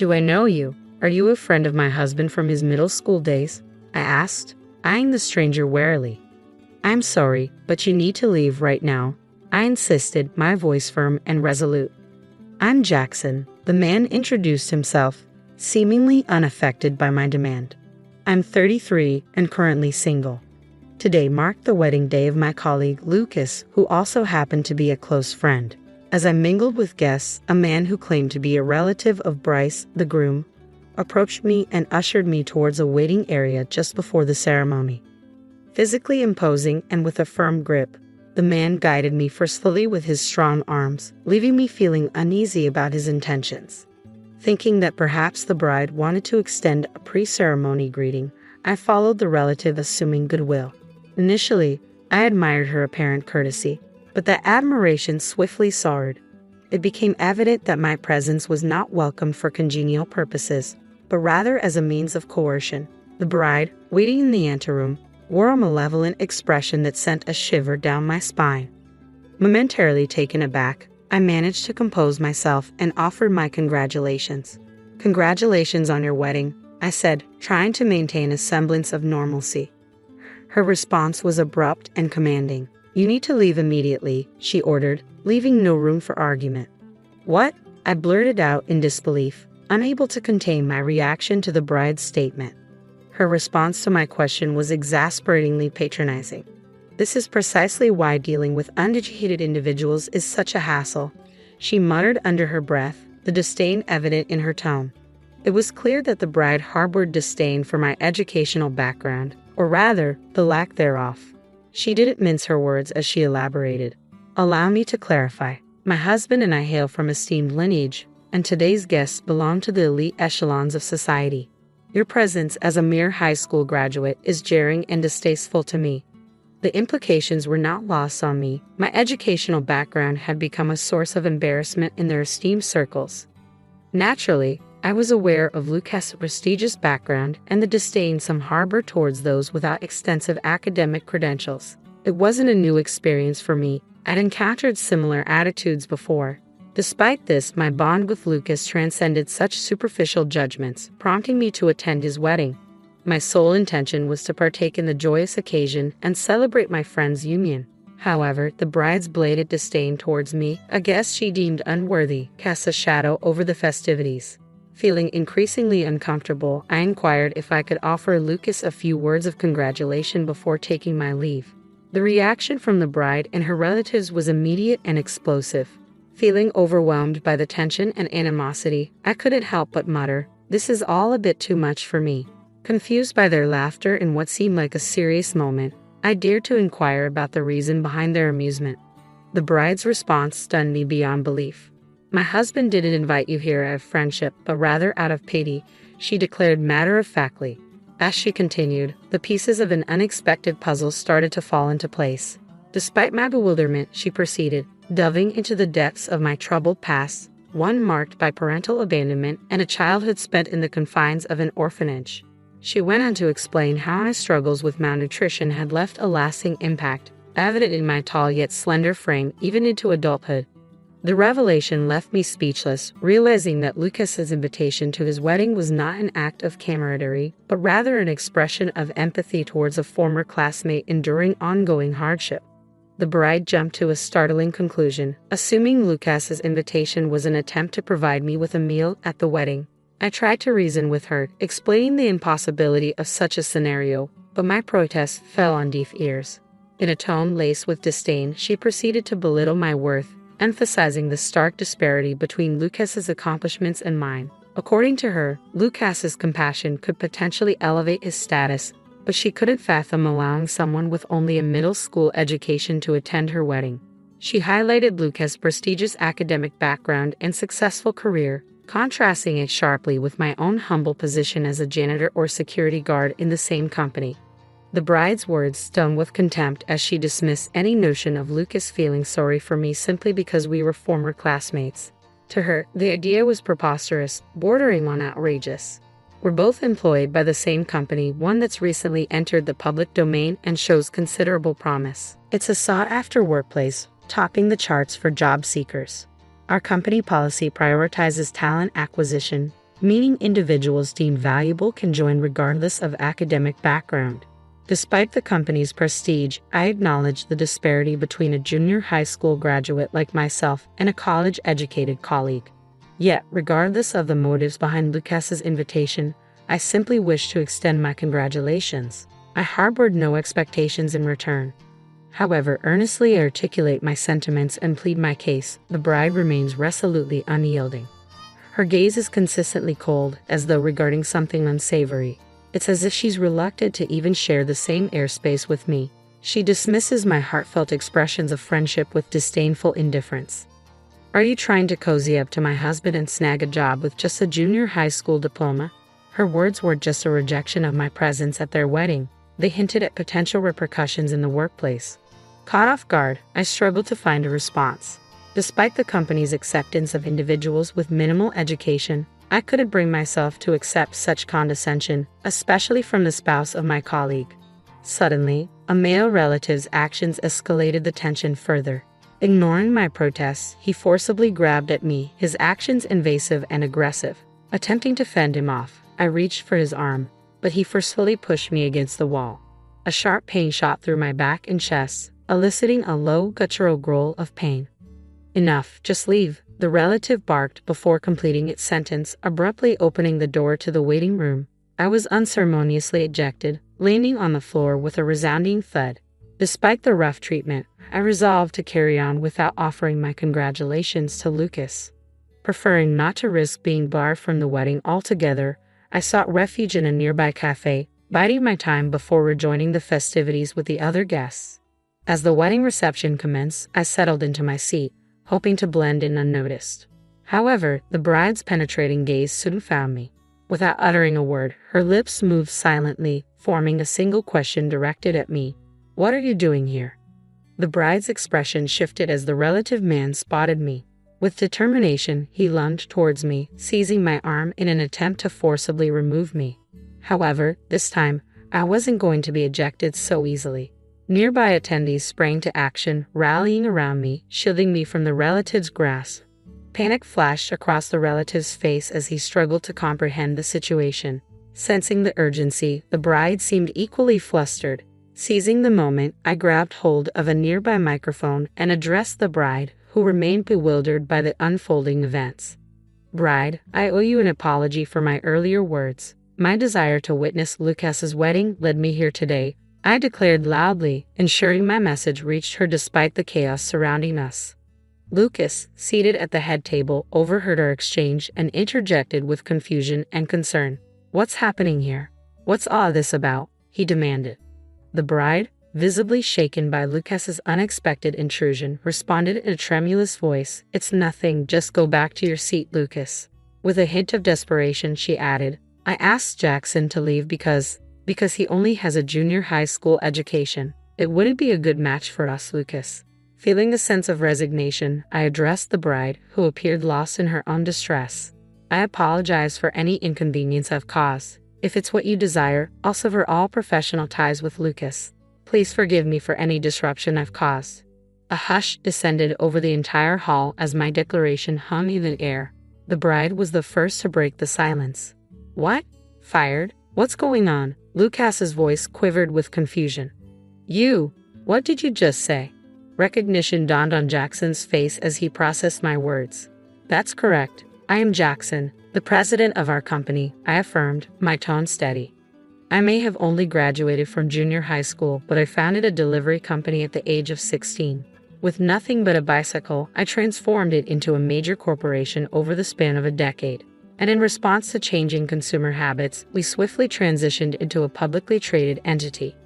"Do I know you? Are you a friend of my husband from his middle school days?" I asked, eyeing the stranger warily. "I'm sorry, but you need to leave right now," I insisted, my voice firm and resolute. "I'm Jackson," the man introduced himself, seemingly unaffected by my demand. "I'm 33 and currently single. Today marked the wedding day of my colleague Lucas, who also happened to be a close friend." As I mingled with guests, a man who claimed to be a relative of Bryce, the groom, approached me and ushered me towards a waiting area just before the ceremony. Physically imposing and with a firm grip, the man guided me forcefully with his strong arms, leaving me feeling uneasy about his intentions. Thinking that perhaps the bride wanted to extend a pre-ceremony greeting, I followed the relative, assuming goodwill. Initially, I admired her apparent courtesy, but that admiration swiftly soured. It became evident that my presence was not welcomed for congenial purposes, but rather as a means of coercion. The bride, waiting in the anteroom, wore a malevolent expression that sent a shiver down my spine. Momentarily taken aback, I managed to compose myself and offered my congratulations. "Congratulations on your wedding," I said, trying to maintain a semblance of normalcy. Her response was abrupt and commanding. "You need to leave immediately," she ordered, leaving no room for argument. "What?" I blurted out in disbelief, unable to contain my reaction to the bride's statement. Her response to my question was exasperatingly patronizing. "This is precisely why dealing with uneducated individuals is such a hassle," she muttered under her breath, the disdain evident in her tone. It was clear that the bride harbored disdain for my educational background, or rather, the lack thereof. She didn't mince her words as she elaborated. "Allow me to clarify. My husband and I hail from esteemed lineage, and today's guests belong to the elite echelons of society. Your presence as a mere high school graduate is jarring and distasteful to me." The implications were not lost on me. My educational background had become a source of embarrassment in their esteemed circles. Naturally, I was aware of Lucas' prestigious background and the disdain some harbor towards those without extensive academic credentials. It wasn't a new experience for me. I'd encountered similar attitudes before. Despite this, my bond with Lucas transcended such superficial judgments, prompting me to attend his wedding. My sole intention was to partake in the joyous occasion and celebrate my friend's union. However, the bride's blatant disdain towards me, a guest she deemed unworthy, cast a shadow over the festivities. Feeling increasingly uncomfortable, I inquired if I could offer Lucas a few words of congratulation before taking my leave. The reaction from the bride and her relatives was immediate and explosive. Feeling overwhelmed by the tension and animosity, I couldn't help but mutter, "This is all a bit too much for me." Confused by their laughter in what seemed like a serious moment, I dared to inquire about the reason behind their amusement. The bride's response stunned me beyond belief. "My husband didn't invite you here out of friendship, but rather out of pity," she declared matter-of-factly. As she continued, the pieces of an unexpected puzzle started to fall into place. Despite my bewilderment, she proceeded, delving into the depths of my troubled past, one marked by parental abandonment and a childhood spent in the confines of an orphanage. She went on to explain how my struggles with malnutrition had left a lasting impact, evident in my tall yet slender frame even into adulthood. The revelation left me speechless, realizing that Lucas's invitation to his wedding was not an act of camaraderie, but rather an expression of empathy towards a former classmate enduring ongoing hardship. The bride jumped to a startling conclusion, assuming Lucas's invitation was an attempt to provide me with a meal at the wedding. I tried to reason with her, explaining the impossibility of such a scenario, but my protest fell on deaf ears. In a tone laced with disdain, she proceeded to belittle my worth, emphasizing the stark disparity between Lucas's accomplishments and mine. According to her, Lucas's compassion could potentially elevate his status, but she couldn't fathom allowing someone with only a middle school education to attend her wedding. She highlighted Lucas's prestigious academic background and successful career, contrasting it sharply with my own humble position as a janitor or security guard in the same company. The bride's words stung with contempt as she dismissed any notion of Lucas feeling sorry for me simply because we were former classmates. To her, the idea was preposterous, bordering on outrageous. We're both employed by the same company, one that's recently entered the public domain and shows considerable promise. It's a sought-after workplace, topping the charts for job seekers. Our company policy prioritizes talent acquisition, meaning individuals deemed valuable can join regardless of academic background. Despite the company's prestige, I acknowledge the disparity between a junior high school graduate like myself and a college-educated colleague. Yet, regardless of the motives behind Lucas's invitation, I simply wish to extend my congratulations. I harbored no expectations in return. However, earnestly articulate my sentiments and plead my case, the bride remains resolutely unyielding. Her gaze is consistently cold, as though regarding something unsavory. It's as if she's reluctant to even share the same airspace with me. She dismisses my heartfelt expressions of friendship with disdainful indifference. Are you trying to cozy up to my husband and snag a job with just a junior high school diploma? Her words were just a rejection of my presence at their wedding. They hinted at potential repercussions in the workplace. Caught off guard, I struggled to find a response. Despite the company's acceptance of individuals with minimal education, I couldn't bring myself to accept such condescension, especially from the spouse of my colleague. Suddenly, a male relative's actions escalated the tension further. Ignoring my protests, he forcibly grabbed at me, his actions invasive and aggressive. Attempting to fend him off, I reached for his arm, but he forcefully pushed me against the wall. A sharp pain shot through my back and chest, eliciting a low, guttural growl of pain. Enough, just leave, the relative barked before completing its sentence, abruptly opening the door to the waiting room. I was unceremoniously ejected, landing on the floor with a resounding thud. Despite the rough treatment, I resolved to carry on without offering my congratulations to Lucas. Preferring not to risk being barred from the wedding altogether, I sought refuge in a nearby cafe, biding my time before rejoining the festivities with the other guests. As the wedding reception commenced, I settled into my seat, hoping to blend in unnoticed. However, the bride's penetrating gaze soon found me. Without uttering a word, her lips moved silently, forming a single question directed at me. "What are you doing here?" The bride's expression shifted as the relative man spotted me. With determination, he lunged towards me, seizing my arm in an attempt to forcibly remove me. However, this time, I wasn't going to be ejected so easily. Nearby attendees sprang to action, rallying around me, shielding me from the relative's grasp. Panic flashed across the relative's face as he struggled to comprehend the situation. Sensing the urgency, the bride seemed equally flustered. Seizing the moment, I grabbed hold of a nearby microphone and addressed the bride, who remained bewildered by the unfolding events. "Bride, I owe you an apology for my earlier words. My desire to witness Lucas's wedding led me here today," I declared loudly, ensuring my message reached her despite the chaos surrounding us. Lucas, seated at the head table, overheard our exchange and interjected with confusion and concern. "What's happening here? What's all this about?" he demanded. The bride, visibly shaken by Lucas's unexpected intrusion, responded in a tremulous voice, "It's nothing, just go back to your seat, Lucas." With a hint of desperation, she added, "I asked Jackson to leave because he only has a junior high school education. It wouldn't be a good match for us, Lucas." Feeling a sense of resignation, I addressed the bride, who appeared lost in her own distress. "I apologize for any inconvenience I've caused. If it's what you desire, I'll sever all professional ties with Lucas. Please forgive me for any disruption I've caused." A hush descended over the entire hall as my declaration hung in the air. The bride was the first to break the silence. "What? Fired? What's going on?" Lucas's voice quivered with confusion. "You? What did you just say?" Recognition dawned on Jackson's face as he processed my words. "That's correct. I am Jackson, the president of our company," I affirmed, my tone steady. "I may have only graduated from junior high school, but I founded a delivery company at the age of 16. With nothing but a bicycle, I transformed it into a major corporation over the span of a decade. And in response to changing consumer habits, we swiftly transitioned into a publicly traded entity.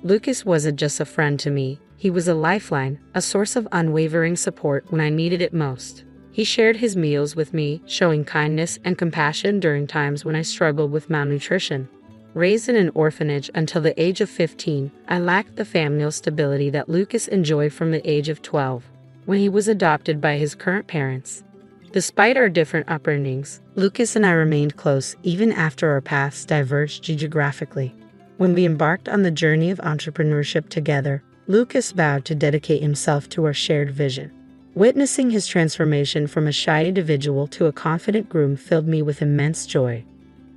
Lucas wasn't just a friend to me, he was a lifeline, a source of unwavering support when I needed it most. He shared his meals with me, showing kindness and compassion during times when I struggled with malnutrition. Raised in an orphanage until the age of 15, I lacked the familial stability that Lucas enjoyed from the age of 12, when he was adopted by his current parents. Despite our different upbringings, Lucas and I remained close even after our paths diverged geographically. When we embarked on the journey of entrepreneurship together, Lucas vowed to dedicate himself to our shared vision. Witnessing his transformation from a shy individual to a confident groom filled me with immense joy.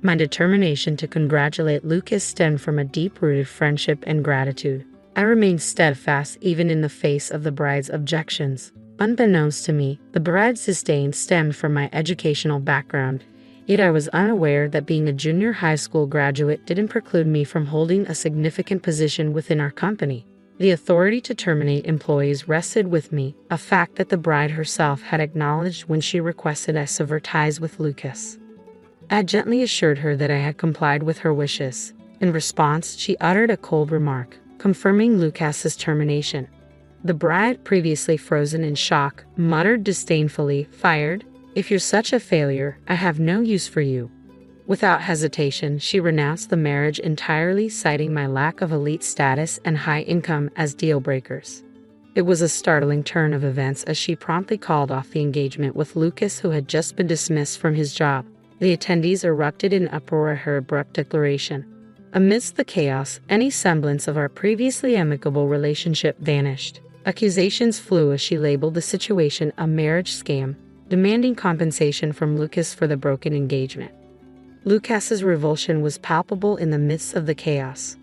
My determination to congratulate Lucas stemmed from a deep-rooted friendship and gratitude. I remained steadfast even in the face of the bride's objections. Unbeknownst to me, the bride's disdain stemmed from my educational background, yet I was unaware that being a junior high school graduate didn't preclude me from holding a significant position within our company. The authority to terminate employees rested with me, a fact that the bride herself had acknowledged when she requested I sever ties with Lucas. I gently assured her that I had complied with her wishes. In response, she uttered a cold remark, confirming Lucas's termination. The bride, previously frozen in shock, muttered disdainfully, "Fired? If you're such a failure, I have no use for you." Without hesitation, she renounced the marriage entirely, citing my lack of elite status and high income as deal breakers. It was a startling turn of events as she promptly called off the engagement with Lucas, who had just been dismissed from his job. The attendees erupted in uproar at her abrupt declaration. Amidst the chaos, any semblance of our previously amicable relationship vanished. Accusations flew as she labeled the situation a marriage scam, demanding compensation from Lucas for the broken engagement. Lucas's revulsion was palpable in the midst of the chaos.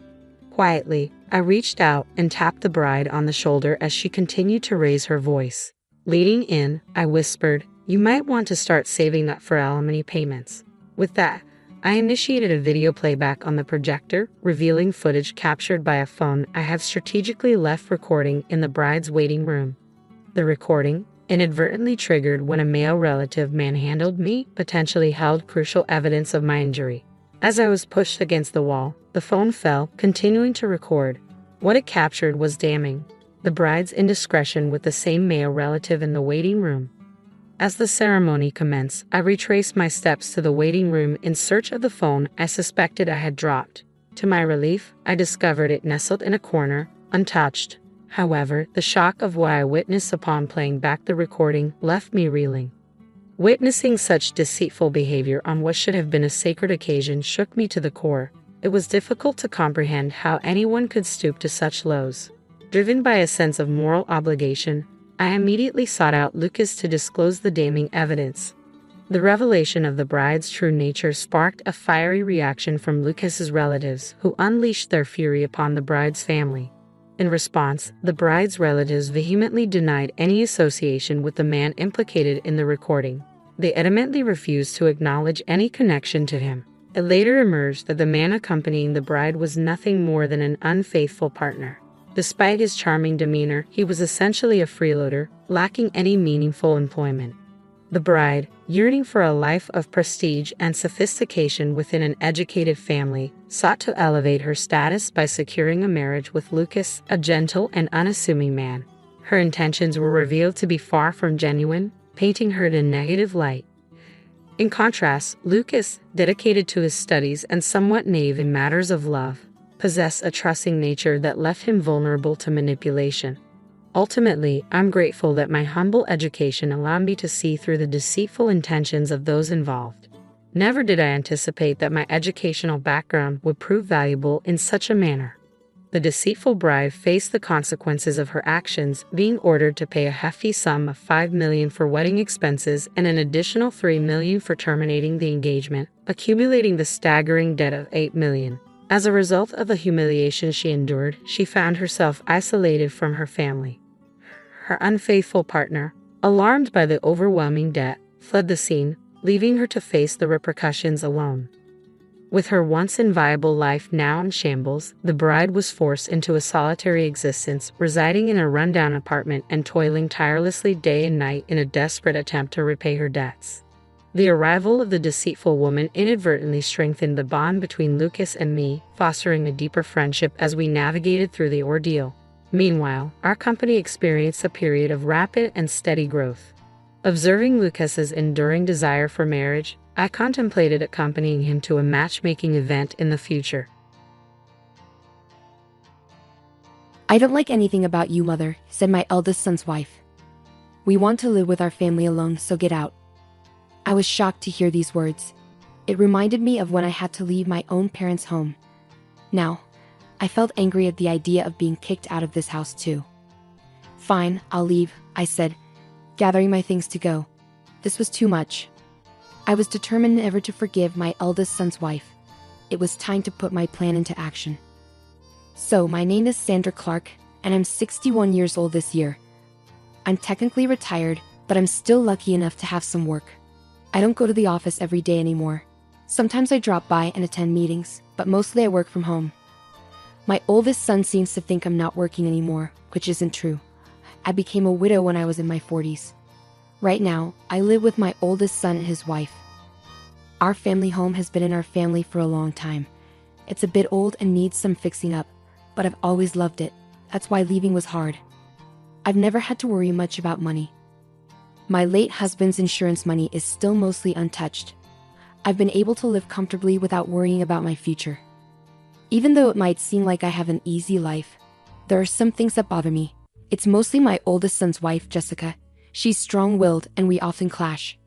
Quietly, I reached out and tapped the bride on the shoulder as she continued to raise her voice. Leaning in, I whispered, "You might want to start saving up for alimony payments." With that, I initiated a video playback on the projector, revealing footage captured by a phone I had strategically left recording in the bride's waiting room. The recording, inadvertently triggered when a male relative manhandled me, potentially held crucial evidence of my injury. As I was pushed against the wall, the phone fell, continuing to record. What it captured was damning. The bride's indiscretion with the same male relative in the waiting room. As the ceremony commenced, I retraced my steps to the waiting room in search of the phone I suspected I had dropped. To my relief, I discovered it nestled in a corner, untouched. However, the shock of what I witnessed upon playing back the recording left me reeling. Witnessing such deceitful behavior on what should have been a sacred occasion shook me to the core. It was difficult to comprehend how anyone could stoop to such lows. Driven by a sense of moral obligation, I immediately sought out Lucas to disclose the damning evidence. The revelation of the bride's true nature sparked a fiery reaction from Lucas's relatives, who unleashed their fury upon the bride's family. In response, the bride's relatives vehemently denied any association with the man implicated in the recording. They adamantly refused to acknowledge any connection to him. It later emerged that the man accompanying the bride was nothing more than an unfaithful partner. Despite his charming demeanor, he was essentially a freeloader, lacking any meaningful employment. The bride, yearning for a life of prestige and sophistication within an educated family, sought to elevate her status by securing a marriage with Lucas, a gentle and unassuming man. Her intentions were revealed to be far from genuine, painting her in a negative light. In contrast, Lucas, dedicated to his studies and somewhat naive in matters of love, possessed a trusting nature that left him vulnerable to manipulation. Ultimately, I'm grateful that my humble education allowed me to see through the deceitful intentions of those involved. Never did I anticipate that my educational background would prove valuable in such a manner. The deceitful bride faced the consequences of her actions, being ordered to pay a hefty sum of $5 million for wedding expenses and an additional $3 million for terminating the engagement, accumulating the staggering debt of $8 million. As a result of the humiliation she endured, she found herself isolated from her family. Her unfaithful partner, alarmed by the overwhelming debt, fled the scene, leaving her to face the repercussions alone. With her once inviolable life now in shambles, the bride was forced into a solitary existence, residing in a rundown apartment and toiling tirelessly day and night in a desperate attempt to repay her debts. The arrival of the deceitful woman inadvertently strengthened the bond between Lucas and me, fostering a deeper friendship as we navigated through the ordeal. Meanwhile, our company experienced a period of rapid and steady growth. Observing Lucas's enduring desire for marriage, I contemplated accompanying him to a matchmaking event in the future. "I don't like anything about you, Mother," said my eldest son's wife. "We want to live with our family alone, so get out." I was shocked to hear these words. It reminded me of when I had to leave my own parents' home. Now, I felt angry at the idea of being kicked out of this house too. "Fine, I'll leave," I said, gathering my things to go. This was too much. I was determined never to forgive my eldest son's wife. It was time to put my plan into action. So, my name is Sandra Clark, and I'm 61 years old this year. I'm technically retired, but I'm still lucky enough to have some work. I don't go to the office every day anymore. Sometimes I drop by and attend meetings, but mostly I work from home. My oldest son seems to think I'm not working anymore, which isn't true. I became a widow when I was in my 40s. Right now, I live with my oldest son and his wife. Our family home has been in our family for a long time. It's a bit old and needs some fixing up, but I've always loved it. That's why leaving was hard. I've never had to worry much about money. My late husband's insurance money is still mostly untouched. I've been able to live comfortably without worrying about my future. Even though it might seem like I have an easy life, there are some things that bother me. It's mostly my oldest son's wife, Jessica. She's strong-willed and we often clash.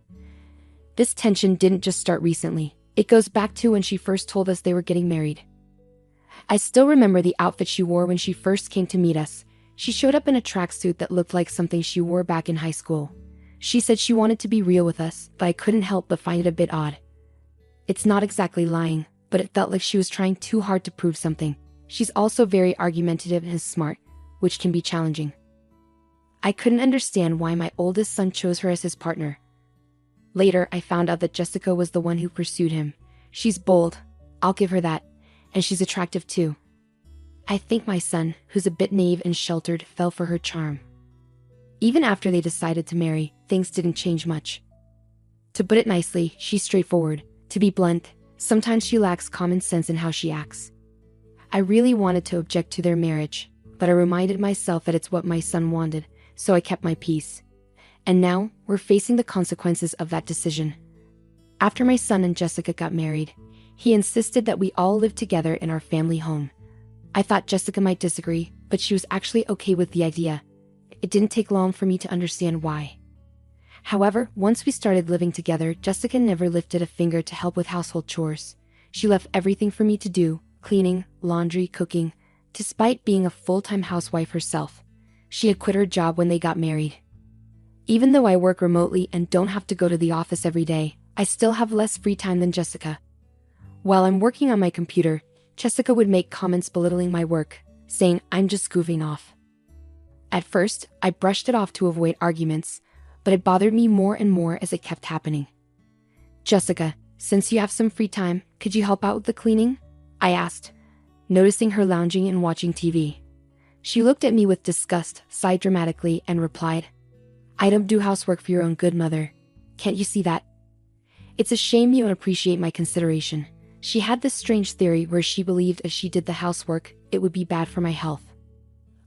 This tension didn't just start recently. It goes back to when she first told us they were getting married. I still remember the outfit she wore when she first came to meet us. She showed up in a tracksuit that looked like something she wore back in high school. She said she wanted to be real with us, but I couldn't help but find it a bit odd. It's not exactly lying, but it felt like she was trying too hard to prove something. She's also very argumentative and smart, which can be challenging. I couldn't understand why my oldest son chose her as his partner. Later, I found out that Jessica was the one who pursued him. She's bold, I'll give her that, and she's attractive too. I think my son, who's a bit naive and sheltered, fell for her charm. Even after they decided to marry, things didn't change much. To put it nicely, she's straightforward. To be blunt, sometimes she lacks common sense in how she acts. I really wanted to object to their marriage, but I reminded myself that it's what my son wanted, so I kept my peace. And now, we're facing the consequences of that decision. After my son and Jessica got married, he insisted that we all live together in our family home. I thought Jessica might disagree, but she was actually okay with the idea. It didn't take long for me to understand why. However, once we started living together, Jessica never lifted a finger to help with household chores. She left everything for me to do, cleaning, laundry, cooking, despite being a full-time housewife herself. She had quit her job when they got married. Even though I work remotely and don't have to go to the office every day, I still have less free time than Jessica. While I'm working on my computer, Jessica would make comments belittling my work, saying I'm just goofing off. At first, I brushed it off to avoid arguments, but it bothered me more and more as it kept happening. Jessica, since you have some free time, could you help out with the cleaning? I asked, noticing her lounging and watching TV. She looked at me with disgust, sighed dramatically, and replied, I don't do housework for your own good, mother. Can't you see that? It's a shame you don't appreciate my consideration. She had this strange theory where she believed if she did the housework, it would be bad for my health.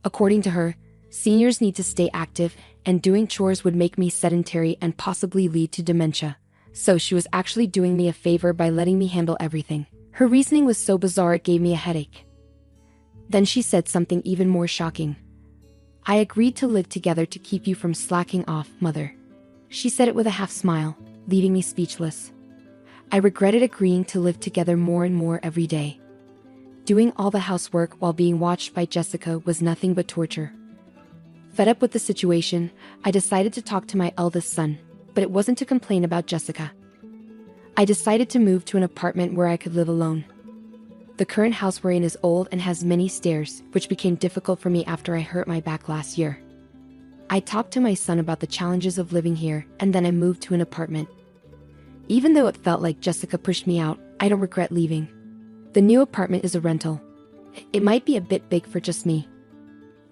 According to her, seniors need to stay active, and doing chores would make me sedentary and possibly lead to dementia. So she was actually doing me a favor by letting me handle everything. Her reasoning was so bizarre it gave me a headache. Then she said something even more shocking. I agreed to live together to keep you from slacking off, mother. She said it with a half smile, leaving me speechless. I regretted agreeing to live together more and more every day. Doing all the housework while being watched by Jessica was nothing but torture. Fed up with the situation, I decided to talk to my eldest son, but it wasn't to complain about Jessica. I decided to move to an apartment where I could live alone. The current house we're in is old and has many stairs, which became difficult for me after I hurt my back last year. I talked to my son about the challenges of living here, and then I moved to an apartment. Even though it felt like Jessica pushed me out, I don't regret leaving. The new apartment is a rental. It might be a bit big for just me,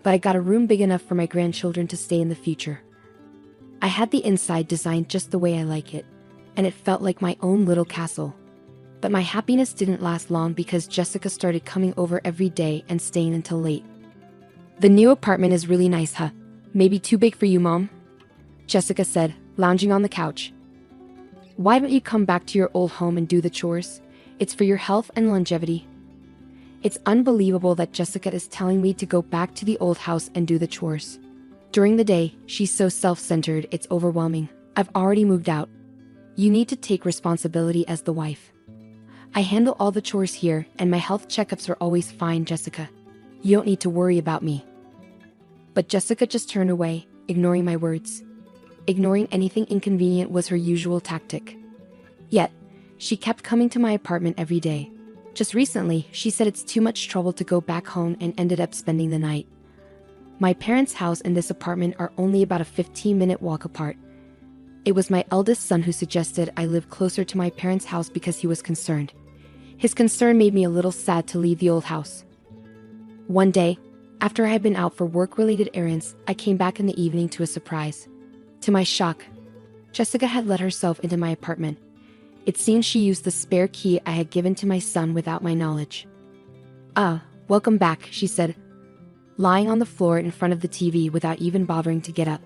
but I got a room big enough for my grandchildren to stay in the future. I had the inside designed just the way I like it, and it felt like my own little castle. But my happiness didn't last long because Jessica started coming over every day and staying until late. The new apartment is really nice, huh? Maybe too big for you, Mom? Jessica said, lounging on the couch. Why don't you come back to your old home and do the chores? It's for your health and longevity. It's unbelievable that Jessica is telling me to go back to the old house and do the chores. During the day, she's so self-centered, it's overwhelming. I've already moved out. You need to take responsibility as the wife. I handle all the chores here, and my health checkups are always fine, Jessica. You don't need to worry about me. But Jessica just turned away, ignoring my words. Ignoring anything inconvenient was her usual tactic. Yet, she kept coming to my apartment every day. Just recently, she said it's too much trouble to go back home and ended up spending the night. My parents' house and this apartment are only about a 15-minute walk apart. It was my eldest son who suggested I live closer to my parents' house because he was concerned. His concern made me a little sad to leave the old house. One day, after I had been out for work-related errands, I came back in the evening to a surprise. To my shock, Jessica had let herself into my apartment. It seemed she used the spare key I had given to my son without my knowledge. Welcome back, she said, lying on the floor in front of the TV without even bothering to get up.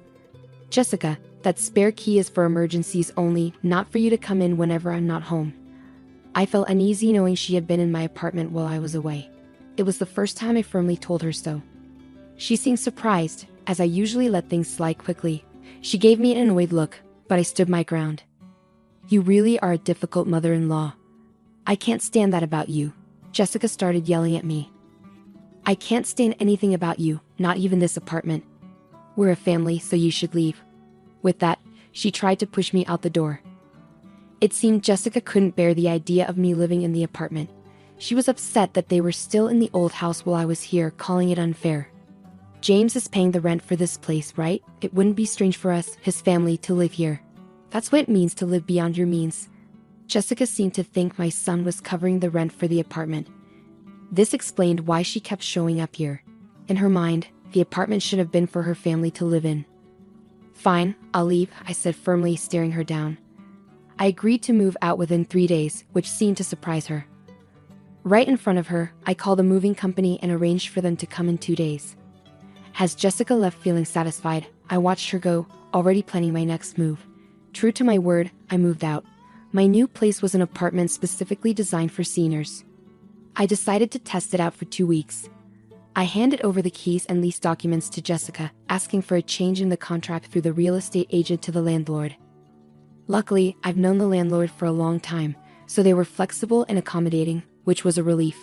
Jessica, that spare key is for emergencies only, not for you to come in whenever I'm not home. I felt uneasy knowing she had been in my apartment while I was away. It was the first time I firmly told her so. She seemed surprised, as I usually let things slide quickly. She gave me an annoyed look, but I stood my ground. You really are a difficult mother-in-law. I can't stand that about you. Jessica started yelling at me. I can't stand anything about you, not even this apartment. We're a family, so you should leave. With that, she tried to push me out the door. It seemed Jessica couldn't bear the idea of me living in the apartment. She was upset that they were still in the old house while I was here, calling it unfair. James is paying the rent for this place, right? It wouldn't be strange for us, his family, to live here. That's what it means to live beyond your means. Jessica seemed to think my son was covering the rent for the apartment. This explained why she kept showing up here. In her mind, the apartment should have been for her family to live in. Fine, I'll leave, I said firmly, staring her down. I agreed to move out within 3 days, which seemed to surprise her. Right in front of her, I called a moving company and arranged for them to come in 2 days. As Jessica left feeling satisfied, I watched her go, already planning my next move. True to my word, I moved out. My new place was an apartment specifically designed for seniors. I decided to test it out for 2 weeks. I handed over the keys and lease documents to Jessica, asking for a change in the contract through the real estate agent to the landlord. Luckily, I've known the landlord for a long time, so they were flexible and accommodating, which was a relief.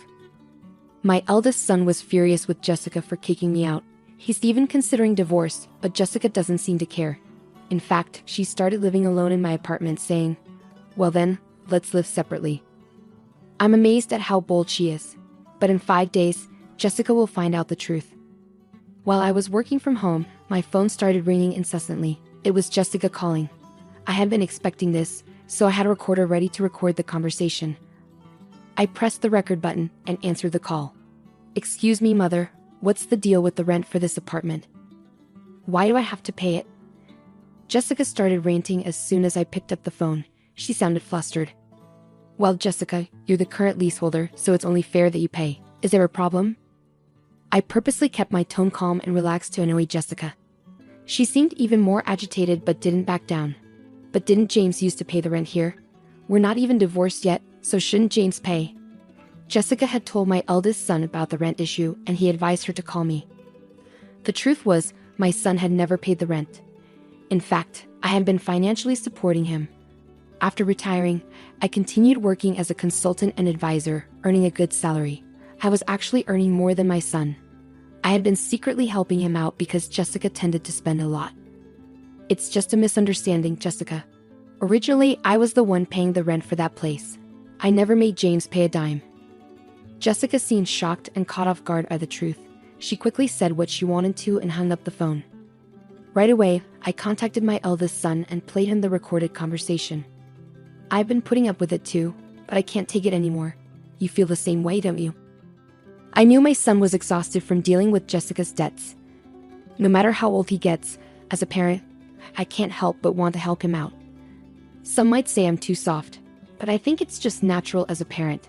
My eldest son was furious with Jessica for kicking me out. He's even considering divorce, but Jessica doesn't seem to care. In fact, she started living alone in my apartment, saying, "Well then, let's live separately." I'm amazed at how bold she is. But in 5 days, Jessica will find out the truth. While I was working from home, my phone started ringing incessantly. It was Jessica calling. I had been expecting this, so I had a recorder ready to record the conversation. I pressed the record button and answered the call. "Excuse me, Mother, what's the deal with the rent for this apartment? Why do I have to pay it?" Jessica started ranting as soon as I picked up the phone. She sounded flustered. "Well, Jessica, you're the current leaseholder, so it's only fair that you pay. Is there a problem?" I purposely kept my tone calm and relaxed to annoy Jessica. She seemed even more agitated but didn't back down. "But didn't James used to pay the rent here? We're not even divorced yet, so shouldn't James pay?" Jessica had told my eldest son about the rent issue and he advised her to call me. The truth was, my son had never paid the rent. In fact, I had been financially supporting him. After retiring, I continued working as a consultant and advisor, earning a good salary. I was actually earning more than my son. I had been secretly helping him out because Jessica tended to spend a lot. "It's just a misunderstanding, Jessica. Originally, I was the one paying the rent for that place. I never made James pay a dime." Jessica seemed shocked and caught off guard by the truth. She quickly said what she wanted to and hung up the phone. Right away, I contacted my eldest son and played him the recorded conversation. "I've been putting up with it too, but I can't take it anymore. You feel the same way, don't you?" I knew my son was exhausted from dealing with Jessica's debts. No matter how old he gets, as a parent, I can't help but want to help him out. Some might say I'm too soft, but I think it's just natural as a parent.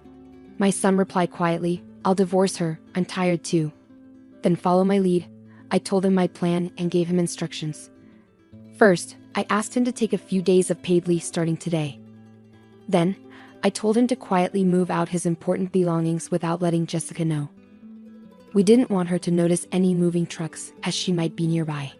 My son replied quietly, "I'll divorce her, I'm tired too." Then follow my lead. I told him my plan and gave him instructions. First, I asked him to take a few days of paid leave starting today. Then, I told him to quietly move out his important belongings without letting Jessica know. We didn't want her to notice any moving trucks, as she might be nearby.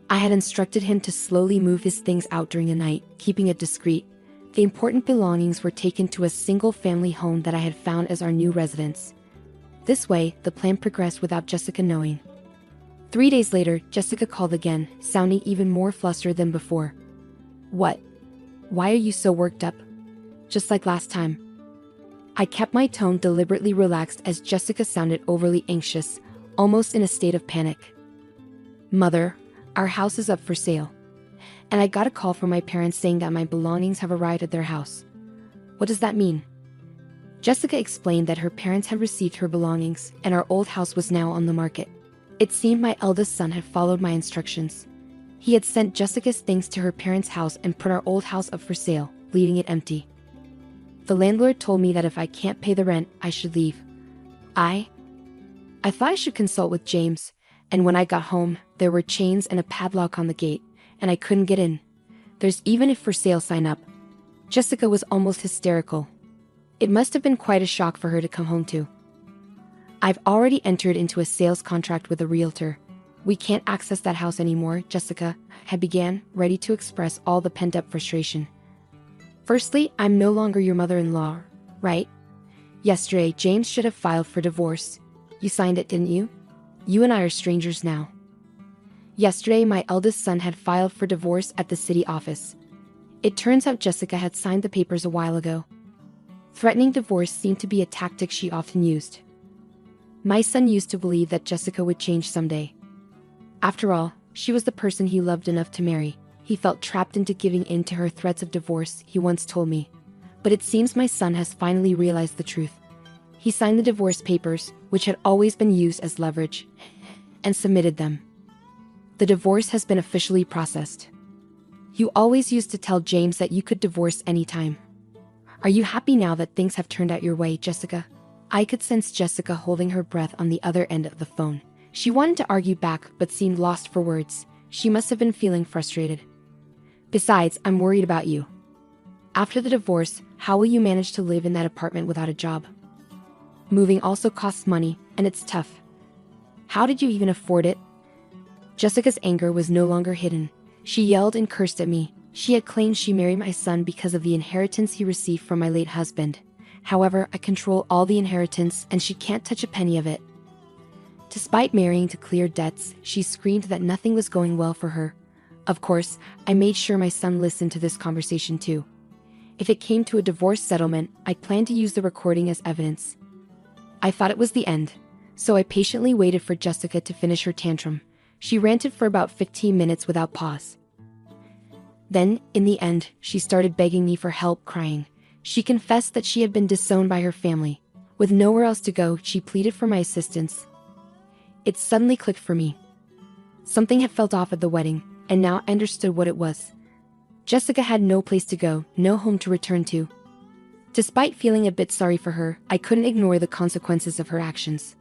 I had instructed him to slowly move his things out during the night, keeping it discreet. The important belongings were taken to a single-family home that I had found as our new residence. This way, the plan progressed without Jessica knowing. 3 days later, Jessica called again, sounding even more flustered than before. What? Why are you so worked up? Just like last time. I kept my tone deliberately relaxed as Jessica sounded overly anxious, almost in a state of panic. Mother, our house is up for sale. And I got a call from my parents saying that my belongings have arrived at their house. What does that mean? Jessica explained that her parents had received her belongings and our old house was now on the market. It seemed my eldest son had followed my instructions. He had sent Jessica's things to her parents' house and put our old house up for sale, leaving it empty. The landlord told me that if I can't pay the rent, I should leave. I thought I should consult with James, and when I got home, there were chains and a padlock on the gate, and I couldn't get in. There's even a for sale sign up. Jessica was almost hysterical. It must have been quite a shock for her to come home to. I've already entered into a sales contract with a realtor. We can't access that house anymore, Jessica had began, ready to express all the pent-up frustration. Firstly, I'm no longer your mother-in-law, right? Yesterday, James should have filed for divorce. You signed it, didn't you? You and I are strangers now. Yesterday, my eldest son had filed for divorce at the city office. It turns out Jessica had signed the papers a while ago. Threatening divorce seemed to be a tactic she often used. My son used to believe that Jessica would change someday. After all, she was the person he loved enough to marry. He felt trapped into giving in to her threats of divorce, he once told me. But it seems my son has finally realized the truth. He signed the divorce papers, which had always been used as leverage, and submitted them. The divorce has been officially processed. You always used to tell James that you could divorce anytime. Are you happy now that things have turned out your way, Jessica? I could sense Jessica holding her breath on the other end of the phone. She wanted to argue back but seemed lost for words. She must have been feeling frustrated. Besides, I'm worried about you. After the divorce, how will you manage to live in that apartment without a job? Moving also costs money, and it's tough. How did you even afford it? Jessica's anger was no longer hidden. She yelled and cursed at me. She had claimed she married my son because of the inheritance he received from my late husband. However, I control all the inheritance and she can't touch a penny of it. Despite marrying to clear debts, she screamed that nothing was going well for her. Of course, I made sure my son listened to this conversation too. If it came to a divorce settlement, I planned to use the recording as evidence. I thought it was the end, so I patiently waited for Jessica to finish her tantrum. She ranted for about 15 minutes without pause. Then, in the end, she started begging me for help, crying. She confessed that she had been disowned by her family. With nowhere else to go, she pleaded for my assistance. It suddenly clicked for me. Something had felt off at the wedding, and now I understood what it was. Jessica had no place to go, no home to return to. Despite feeling a bit sorry for her, I couldn't ignore the consequences of her actions.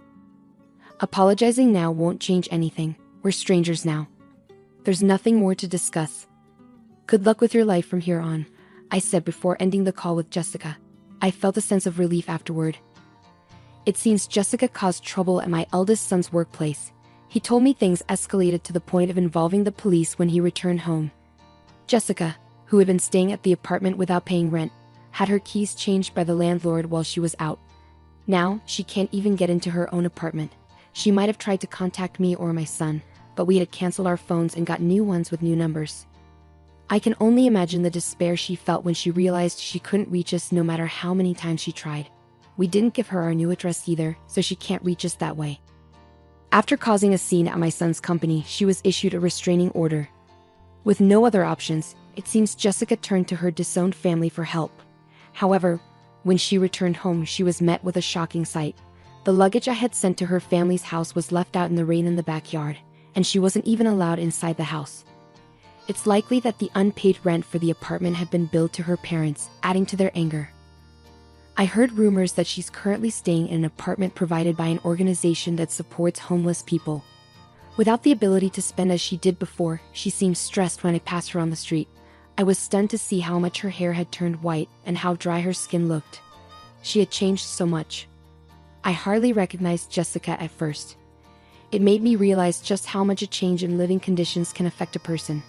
Apologizing now won't change anything. We're strangers now. There's nothing more to discuss. Good luck with your life from here on, I said before ending the call with Jessica. I felt a sense of relief afterward. It seems Jessica caused trouble at my eldest son's workplace. He told me things escalated to the point of involving the police when he returned home. Jessica, who had been staying at the apartment without paying rent, had her keys changed by the landlord while she was out. Now, she can't even get into her own apartment. She might have tried to contact me or my son, but we had canceled our phones and got new ones with new numbers. I can only imagine the despair she felt when she realized she couldn't reach us no matter how many times she tried. We didn't give her our new address either, so she can't reach us that way. After causing a scene at my son's company, she was issued a restraining order. With no other options, it seems Jessica turned to her disowned family for help. However, when she returned home, she was met with a shocking sight. The luggage I had sent to her family's house was left out in the rain in the backyard, and she wasn't even allowed inside the house. It's likely that the unpaid rent for the apartment had been billed to her parents, adding to their anger. I heard rumors that she's currently staying in an apartment provided by an organization that supports homeless people. Without the ability to spend as she did before, she seemed stressed when I passed her on the street. I was stunned to see how much her hair had turned white and how dry her skin looked. She had changed so much. I hardly recognized Jessica at first. It made me realize just how much a change in living conditions can affect a person.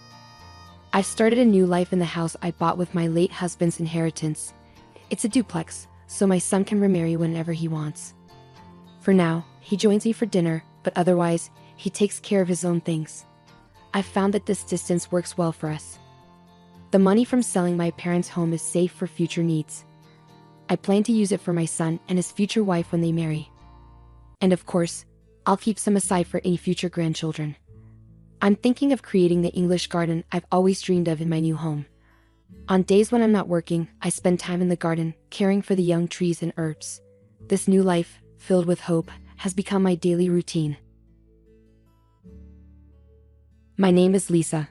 I've started a new life in the house I bought with my late husband's inheritance. It's a duplex, so my son can remarry whenever he wants. For now, he joins me for dinner, but otherwise, he takes care of his own things. I've found that this distance works well for us. The money from selling my parents' home is safe for future needs. I plan to use it for my son and his future wife when they marry. And of course, I'll keep some aside for any future grandchildren. I'm thinking of creating the English garden I've always dreamed of in my new home. On days when I'm not working, I spend time in the garden, caring for the young trees and herbs. This new life, filled with hope, has become my daily routine. My name is Lisa.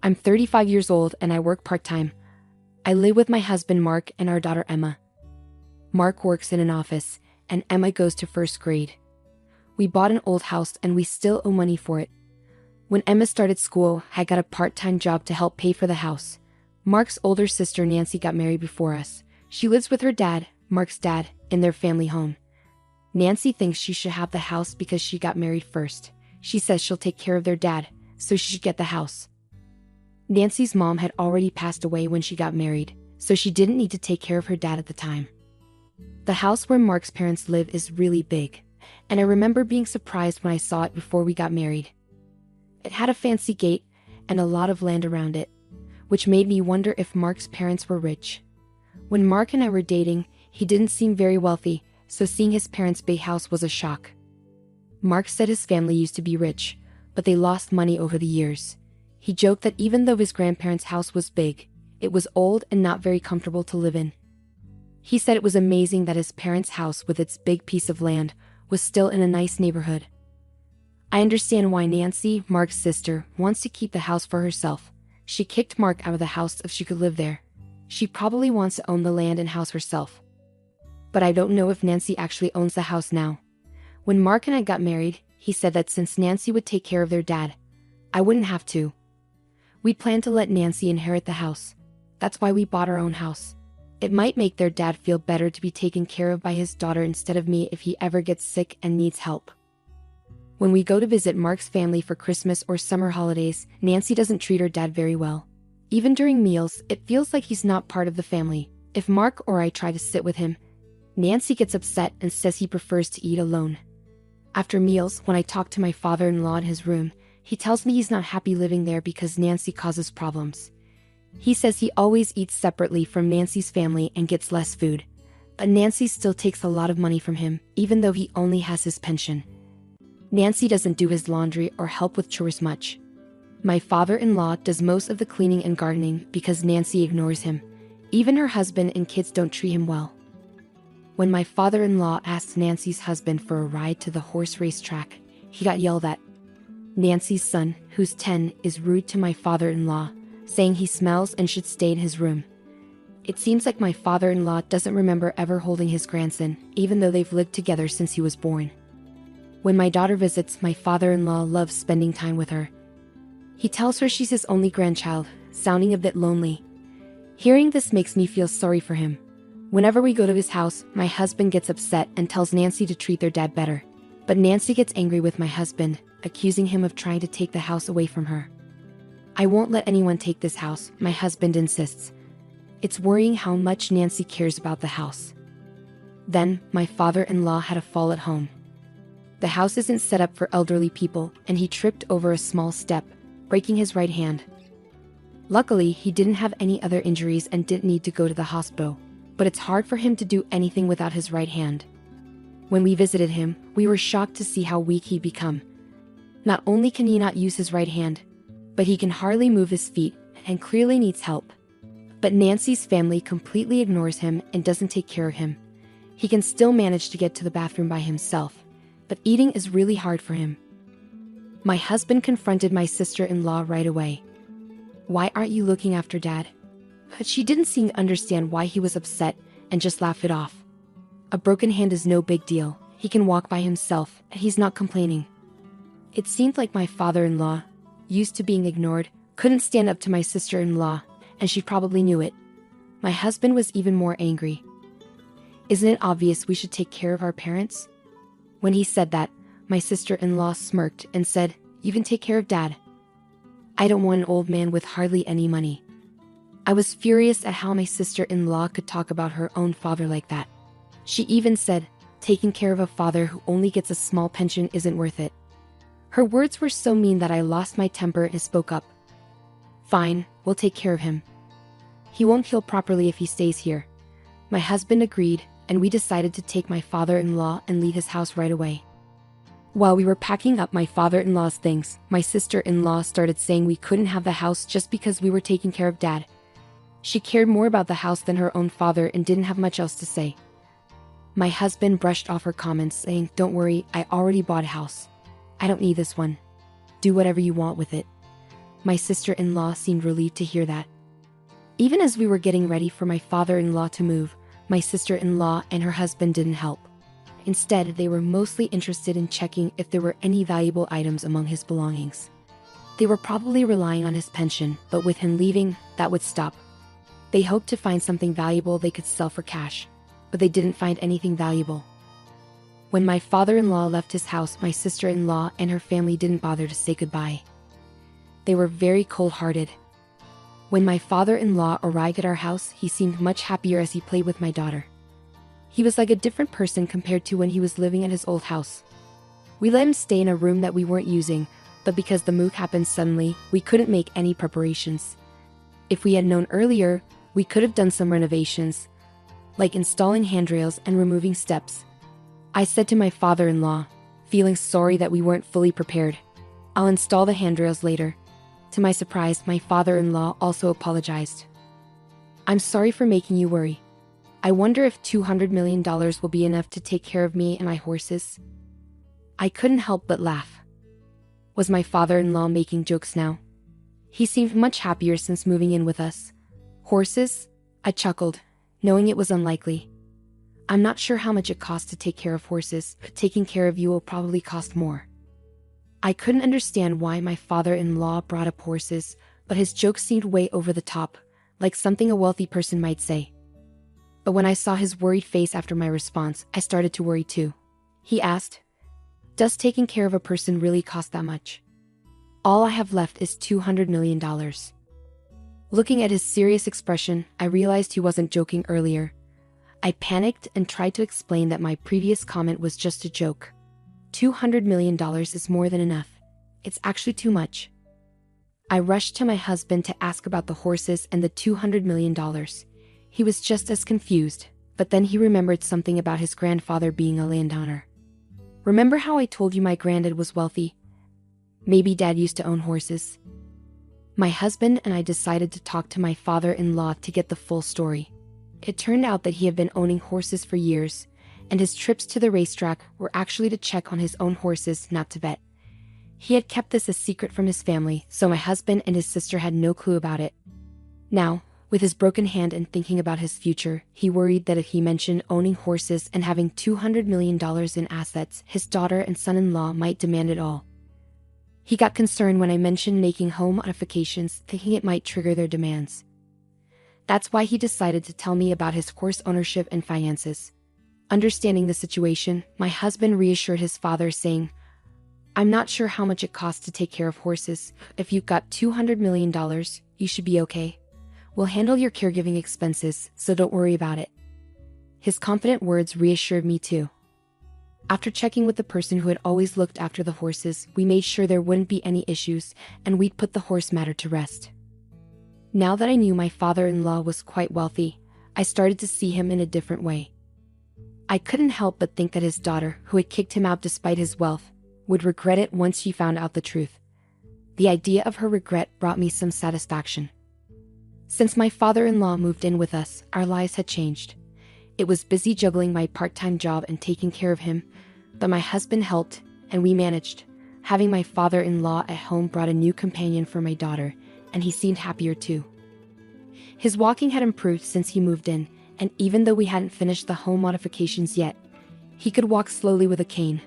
I'm 35 years old and I work part-time. I live with my husband Mark and our daughter Emma. Mark works in an office, and Emma goes to first grade. We bought an old house and we still owe money for it. When Emma started school, I got a part-time job to help pay for the house. Mark's older sister Nancy got married before us. She lives with her dad, Mark's dad, in their family home. Nancy thinks she should have the house because she got married first. She says she'll take care of their dad, so she should get the house. Nancy's mom had already passed away when she got married, so she didn't need to take care of her dad at the time. The house where Mark's parents live is really big, and I remember being surprised when I saw it before we got married. It had a fancy gate and a lot of land around it, which made me wonder if Mark's parents were rich. When Mark and I were dating, he didn't seem very wealthy, so seeing his parents' big house was a shock. Mark said his family used to be rich, but they lost money over the years. He joked that even though his grandparents' house was big, it was old and not very comfortable to live in. He said it was amazing that his parents' house with its big piece of land was still in a nice neighborhood. I understand why Nancy, Mark's sister, wants to keep the house for herself. She kicked Mark out of the house if she could live there. She probably wants to own the land and house herself. But I don't know if Nancy actually owns the house now. When Mark and I got married, he said that since Nancy would take care of their dad, I wouldn't have to. We planned to let Nancy inherit the house. That's why we bought our own house. It might make their dad feel better to be taken care of by his daughter instead of me if he ever gets sick and needs help. When we go to visit Mark's family for Christmas or summer holidays, Nancy doesn't treat her dad very well. Even during meals, it feels like he's not part of the family. If Mark or I try to sit with him, Nancy gets upset and says he prefers to eat alone. After meals, when I talk to my father-in-law in his room, he tells me he's not happy living there because Nancy causes problems. He says he always eats separately from Nancy's family and gets less food. But Nancy still takes a lot of money from him, even though he only has his pension. Nancy doesn't do his laundry or help with chores much. My father-in-law does most of the cleaning and gardening because Nancy ignores him. Even her husband and kids don't treat him well. When my father-in-law asked Nancy's husband for a ride to the horse race track, he got yelled at. Nancy's son, who's 10, is rude to my father-in-law, saying he smells and should stay in his room. It seems like my father-in-law doesn't remember ever holding his grandson, even though they've lived together since he was born. When my daughter visits, my father-in-law loves spending time with her. He tells her she's his only grandchild, sounding a bit lonely. Hearing this makes me feel sorry for him. Whenever we go to his house, my husband gets upset and tells Nancy to treat their dad better. But Nancy gets angry with my husband, accusing him of trying to take the house away from her. I won't let anyone take this house, my husband insists. It's worrying how much Nancy cares about the house. Then, my father-in-law had a fall at home. The house isn't set up for elderly people, and he tripped over a small step, breaking his right hand. Luckily, he didn't have any other injuries and didn't need to go to the hospital, but it's hard for him to do anything without his right hand. When we visited him, we were shocked to see how weak he'd become. Not only can he not use his right hand, but he can hardly move his feet and clearly needs help. But Nancy's family completely ignores him and doesn't take care of him. He can still manage to get to the bathroom by himself, but eating is really hard for him. My husband confronted my sister-in-law right away. "Why aren't you looking after Dad?" But she didn't seem to understand why he was upset and just laughed it off. A broken hand is no big deal. He can walk by himself, and he's not complaining. It seemed like my father-in-law, used to being ignored, couldn't stand up to my sister-in-law, and she probably knew it. My husband was even more angry. "Isn't it obvious we should take care of our parents?" When he said that, my sister-in-law smirked and said, "You can take care of Dad." I don't want an old man with hardly any money. I was furious at how my sister-in-law could talk about her own father like that. She even said, taking care of a father who only gets a small pension isn't worth it. Her words were so mean that I lost my temper and spoke up. "Fine, we'll take care of him. He won't heal properly if he stays here." My husband agreed, and we decided to take my father-in-law and leave his house right away. While we were packing up my father-in-law's things, my sister-in-law started saying we couldn't have the house just because we were taking care of Dad. She cared more about the house than her own father and didn't have much else to say. My husband brushed off her comments, saying, "Don't worry, I already bought a house. I don't need this one. Do whatever you want with it." My sister-in-law seemed relieved to hear that. Even as we were getting ready for my father-in-law to move, my sister-in-law and her husband didn't help. Instead, they were mostly interested in checking if there were any valuable items among his belongings. They were probably relying on his pension, but with him leaving, that would stop. They hoped to find something valuable they could sell for cash, but they didn't find anything valuable. When my father-in-law left his house, my sister-in-law and her family didn't bother to say goodbye. They were very cold-hearted. When my father-in-law arrived at our house, he seemed much happier as he played with my daughter. He was like a different person compared to when he was living at his old house. We let him stay in a room that we weren't using, but because the move happened suddenly, we couldn't make any preparations. If we had known earlier, we could have done some renovations, like installing handrails and removing steps. I said to my father-in-law, feeling sorry that we weren't fully prepared, "I'll install the handrails later." To my surprise, my father-in-law also apologized. "I'm sorry for making you worry. I wonder if $200 million will be enough to take care of me and my horses." I couldn't help but laugh. Was my father-in-law making jokes now? He seemed much happier since moving in with us. "Horses?" I chuckled, knowing it was unlikely. "I'm not sure how much it costs to take care of horses, but taking care of you will probably cost more." I couldn't understand why my father-in-law brought up horses, but his joke seemed way over the top, like something a wealthy person might say. But when I saw his worried face after my response, I started to worry too. He asked, "Does taking care of a person really cost that much?" "All I have left is $200 million. Looking at his serious expression, I realized he wasn't joking earlier. I panicked and tried to explain that my previous comment was just a joke. $200 million is more than enough. It's actually too much. I rushed to my husband to ask about the horses and the $200 million. He was just as confused, but then he remembered something about his grandfather being a landowner. "Remember how I told you my granddad was wealthy? Maybe Dad used to own horses." My husband and I decided to talk to my father-in-law to get the full story. It turned out that he had been owning horses for years, and his trips to the racetrack were actually to check on his own horses, not to bet. He had kept this a secret from his family, so my husband and his sister had no clue about it. Now, with his broken hand and thinking about his future, he worried that if he mentioned owning horses and having $200 million in assets, his daughter and son-in-law might demand it all. He got concerned when I mentioned making home modifications, thinking it might trigger their demands. That's why he decided to tell me about his horse ownership and finances. Understanding the situation, my husband reassured his father, saying, "I'm not sure how much it costs to take care of horses. If you've got $200 million, you should be okay. We'll handle your caregiving expenses, so don't worry about it." His confident words reassured me too. After checking with the person who had always looked after the horses, we made sure there wouldn't be any issues, and we'd put the horse matter to rest. Now that I knew my father-in-law was quite wealthy, I started to see him in a different way. I couldn't help but think that his daughter, who had kicked him out despite his wealth, would regret it once she found out the truth. The idea of her regret brought me some satisfaction. Since my father-in-law moved in with us, our lives had changed. It was busy juggling my part-time job and taking care of him, but my husband helped, and we managed. Having my father-in-law at home brought a new companion for my daughter, and he seemed happier too. His walking had improved since he moved in, and even though we hadn't finished the home modifications yet, he could walk slowly with a cane.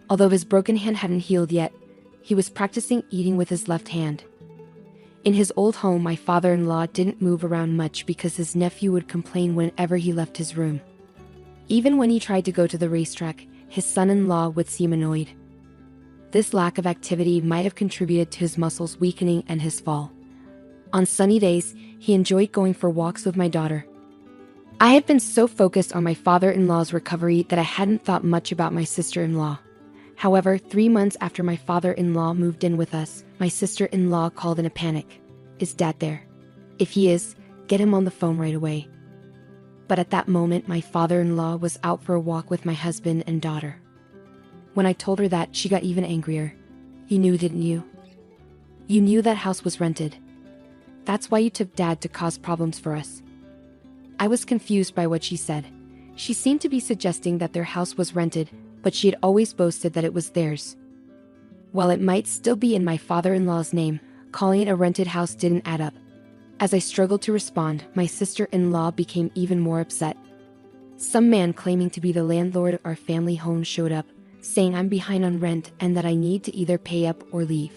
Although his broken hand hadn't healed yet, he was practicing eating with his left hand. In his old home, my father-in-law didn't move around much because his nephew would complain whenever he left his room. Even when he tried to go to the racetrack, his son-in-law would seem annoyed. This lack of activity might have contributed to his muscles weakening and his fall. On sunny days, he enjoyed going for walks with my daughter. I had been so focused on my father-in-law's recovery that I hadn't thought much about my sister-in-law. However, 3 months after my father-in-law moved in with us, my sister-in-law called in a panic. "Is Dad there? If he is, get him on the phone right away." But at that moment, my father-in-law was out for a walk with my husband and daughter. When I told her that, she got even angrier. "You knew, didn't you? You knew that house was rented. That's why you took Dad to cause problems for us." I was confused by what she said. She seemed to be suggesting that their house was rented, but she had always boasted that it was theirs. While it might still be in my father-in-law's name, calling it a rented house didn't add up. As I struggled to respond, my sister-in-law became even more upset. Some man claiming to be the landlord of our family home showed up, saying I'm behind on rent and that I need to either pay up or leave.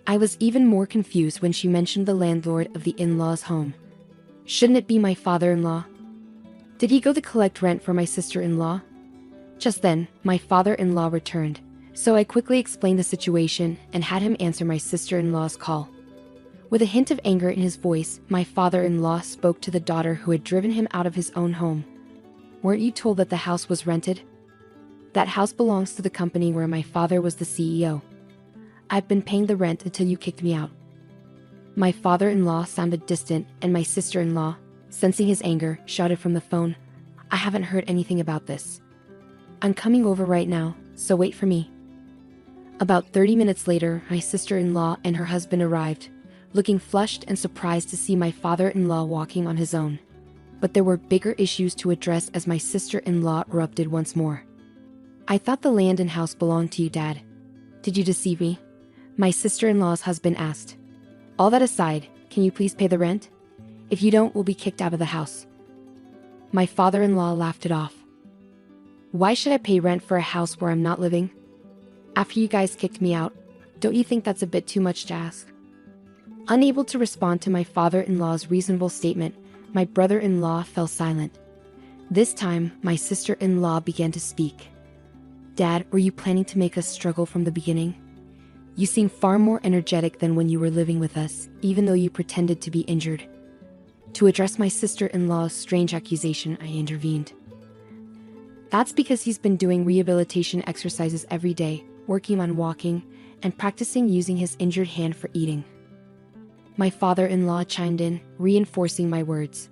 I was even more confused when she mentioned the landlord of the in-laws' home. Shouldn't it be my father-in-law? Did he go to collect rent for my sister-in-law? Just then, my father-in-law returned, so I quickly explained the situation and had him answer my sister-in-law's call. With a hint of anger in his voice, my father-in-law spoke to the daughter who had driven him out of his own home. "Weren't you told that the house was rented? That house belongs to the company where my father was the CEO. I've been paying the rent until you kicked me out." My father-in-law sounded distant, and my sister-in-law, sensing his anger, shouted from the phone, "I haven't heard anything about this. I'm coming over right now, so wait for me." About 30 minutes later, my sister-in-law and her husband arrived, looking flushed and surprised to see my father-in-law walking on his own. But there were bigger issues to address as my sister-in-law erupted once more. "I thought the land and house belonged to you, Dad. Did you deceive me?" my sister-in-law's husband asked. "All that aside, can you please pay the rent? If you don't, we'll be kicked out of the house." My father-in-law laughed it off. "Why should I pay rent for a house where I'm not living? After you guys kicked me out, don't you think that's a bit too much to ask?" Unable to respond to my father-in-law's reasonable statement, my brother-in-law fell silent. This time, my sister-in-law began to speak. "Dad, were you planning to make us struggle from the beginning? You seem far more energetic than when you were living with us, even though you pretended to be injured." To address my sister-in-law's strange accusation, I intervened. "That's because he's been doing rehabilitation exercises every day, working on walking, and practicing using his injured hand for eating." My father-in-law chimed in, reinforcing my words.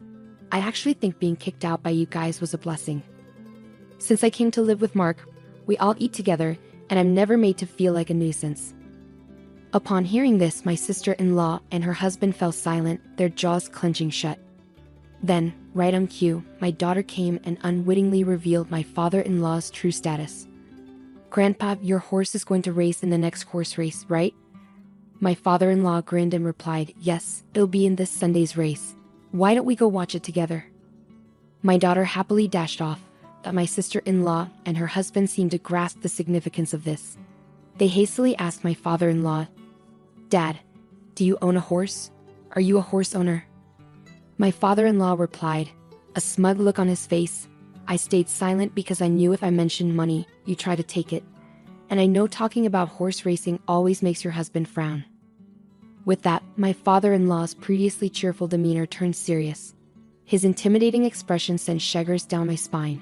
"I actually think being kicked out by you guys was a blessing. Since I came to live with Mark, we all eat together, and I'm never made to feel like a nuisance." Upon hearing this, my sister-in-law and her husband fell silent, their jaws clenching shut. Then, right on cue, my daughter came and unwittingly revealed my father-in-law's true status. "Grandpa, your horse is going to race in the next horse race, right?" My father-in-law grinned and replied, "Yes, it'll be in this Sunday's race. Why don't we go watch it together?" My daughter happily dashed off, but my sister-in-law and her husband seemed to grasp the significance of this. They hastily asked my father-in-law, "Dad, do you own a horse? Are you a horse owner?" My father-in-law replied, a smug look on his face, "I stayed silent because I knew if I mentioned money, you'd try to take it. And I know talking about horse racing always makes your husband frown." With that, my father-in-law's previously cheerful demeanor turned serious. His intimidating expression sent shivers down my spine.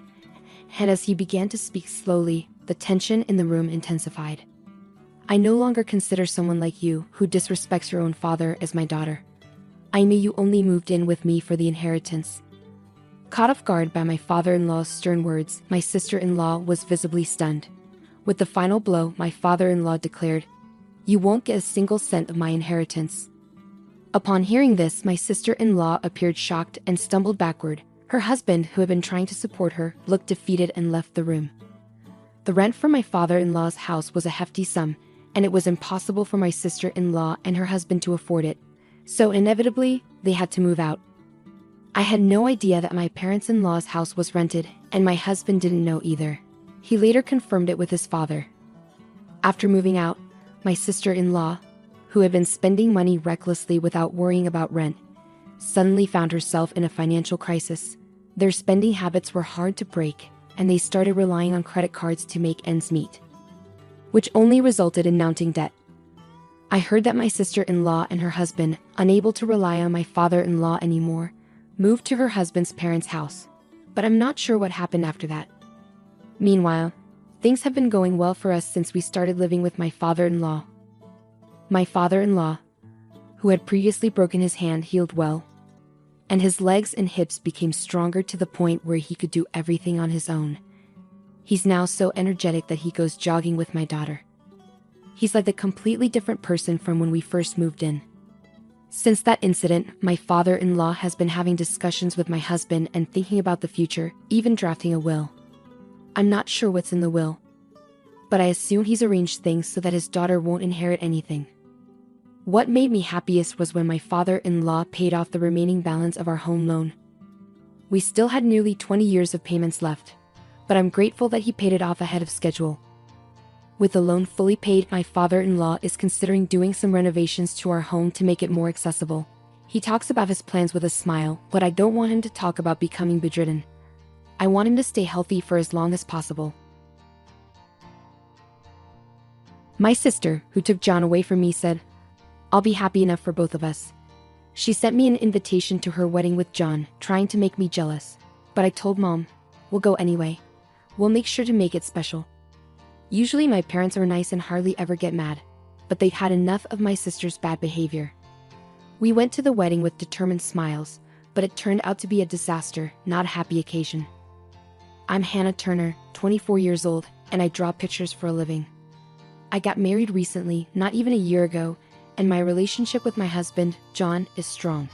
And as he began to speak slowly, the tension in the room intensified. "I no longer consider someone like you, who disrespects your own father, as my daughter. I knew you only moved in with me for the inheritance." Caught off guard by my father-in-law's stern words, my sister-in-law was visibly stunned. With the final blow, my father-in-law declared, "You won't get a single cent of my inheritance." Upon hearing this, my sister-in-law appeared shocked and stumbled backward. Her husband, who had been trying to support her, looked defeated and left the room. The rent for my father-in-law's house was a hefty sum, and it was impossible for my sister-in-law and her husband to afford it. So inevitably, they had to move out. I had no idea that my parents-in-law's house was rented, and my husband didn't know either. He later confirmed it with his father. After moving out, my sister-in-law, who had been spending money recklessly without worrying about rent, suddenly found herself in a financial crisis. Their spending habits were hard to break, and they started relying on credit cards to make ends meet, which only resulted in mounting debt. I heard that my sister-in-law and her husband, unable to rely on my father-in-law anymore, moved to her husband's parents' house, but I'm not sure what happened after that. Meanwhile, Things have been going well for us since we started living with my father-in-law. My father-in-law, who had previously broken his hand, healed well, and his legs and hips became stronger to the point where he could do everything on his own. He's now so energetic that he goes jogging with my daughter. He's like a completely different person from when we first moved in. Since that incident, my father-in-law has been having discussions with my husband and thinking about the future, even drafting a will. I'm not sure what's in the will, but I assume he's arranged things so that his daughter won't inherit anything. What made me happiest was when my father-in-law paid off the remaining balance of our home loan. We still had nearly 20 years of payments left, but I'm grateful that he paid it off ahead of schedule. With the loan fully paid, my father-in-law is considering doing some renovations to our home to make it more accessible. He talks about his plans with a smile, but I don't want him to talk about becoming bedridden. I want him to stay healthy for as long as possible. My sister, who took John away from me, said, "I'll be happy enough for both of us." She sent me an invitation to her wedding with John, trying to make me jealous. But I told Mom, "We'll go anyway. We'll make sure to make it special." Usually my parents are nice and hardly ever get mad, but they'd had enough of my sister's bad behavior. We went to the wedding with determined smiles, but it turned out to be a disaster, not a happy occasion. I'm Hannah Turner, 24 years old, and I draw pictures for a living. I got married recently, not even a year ago, and my relationship with my husband, John, is strong.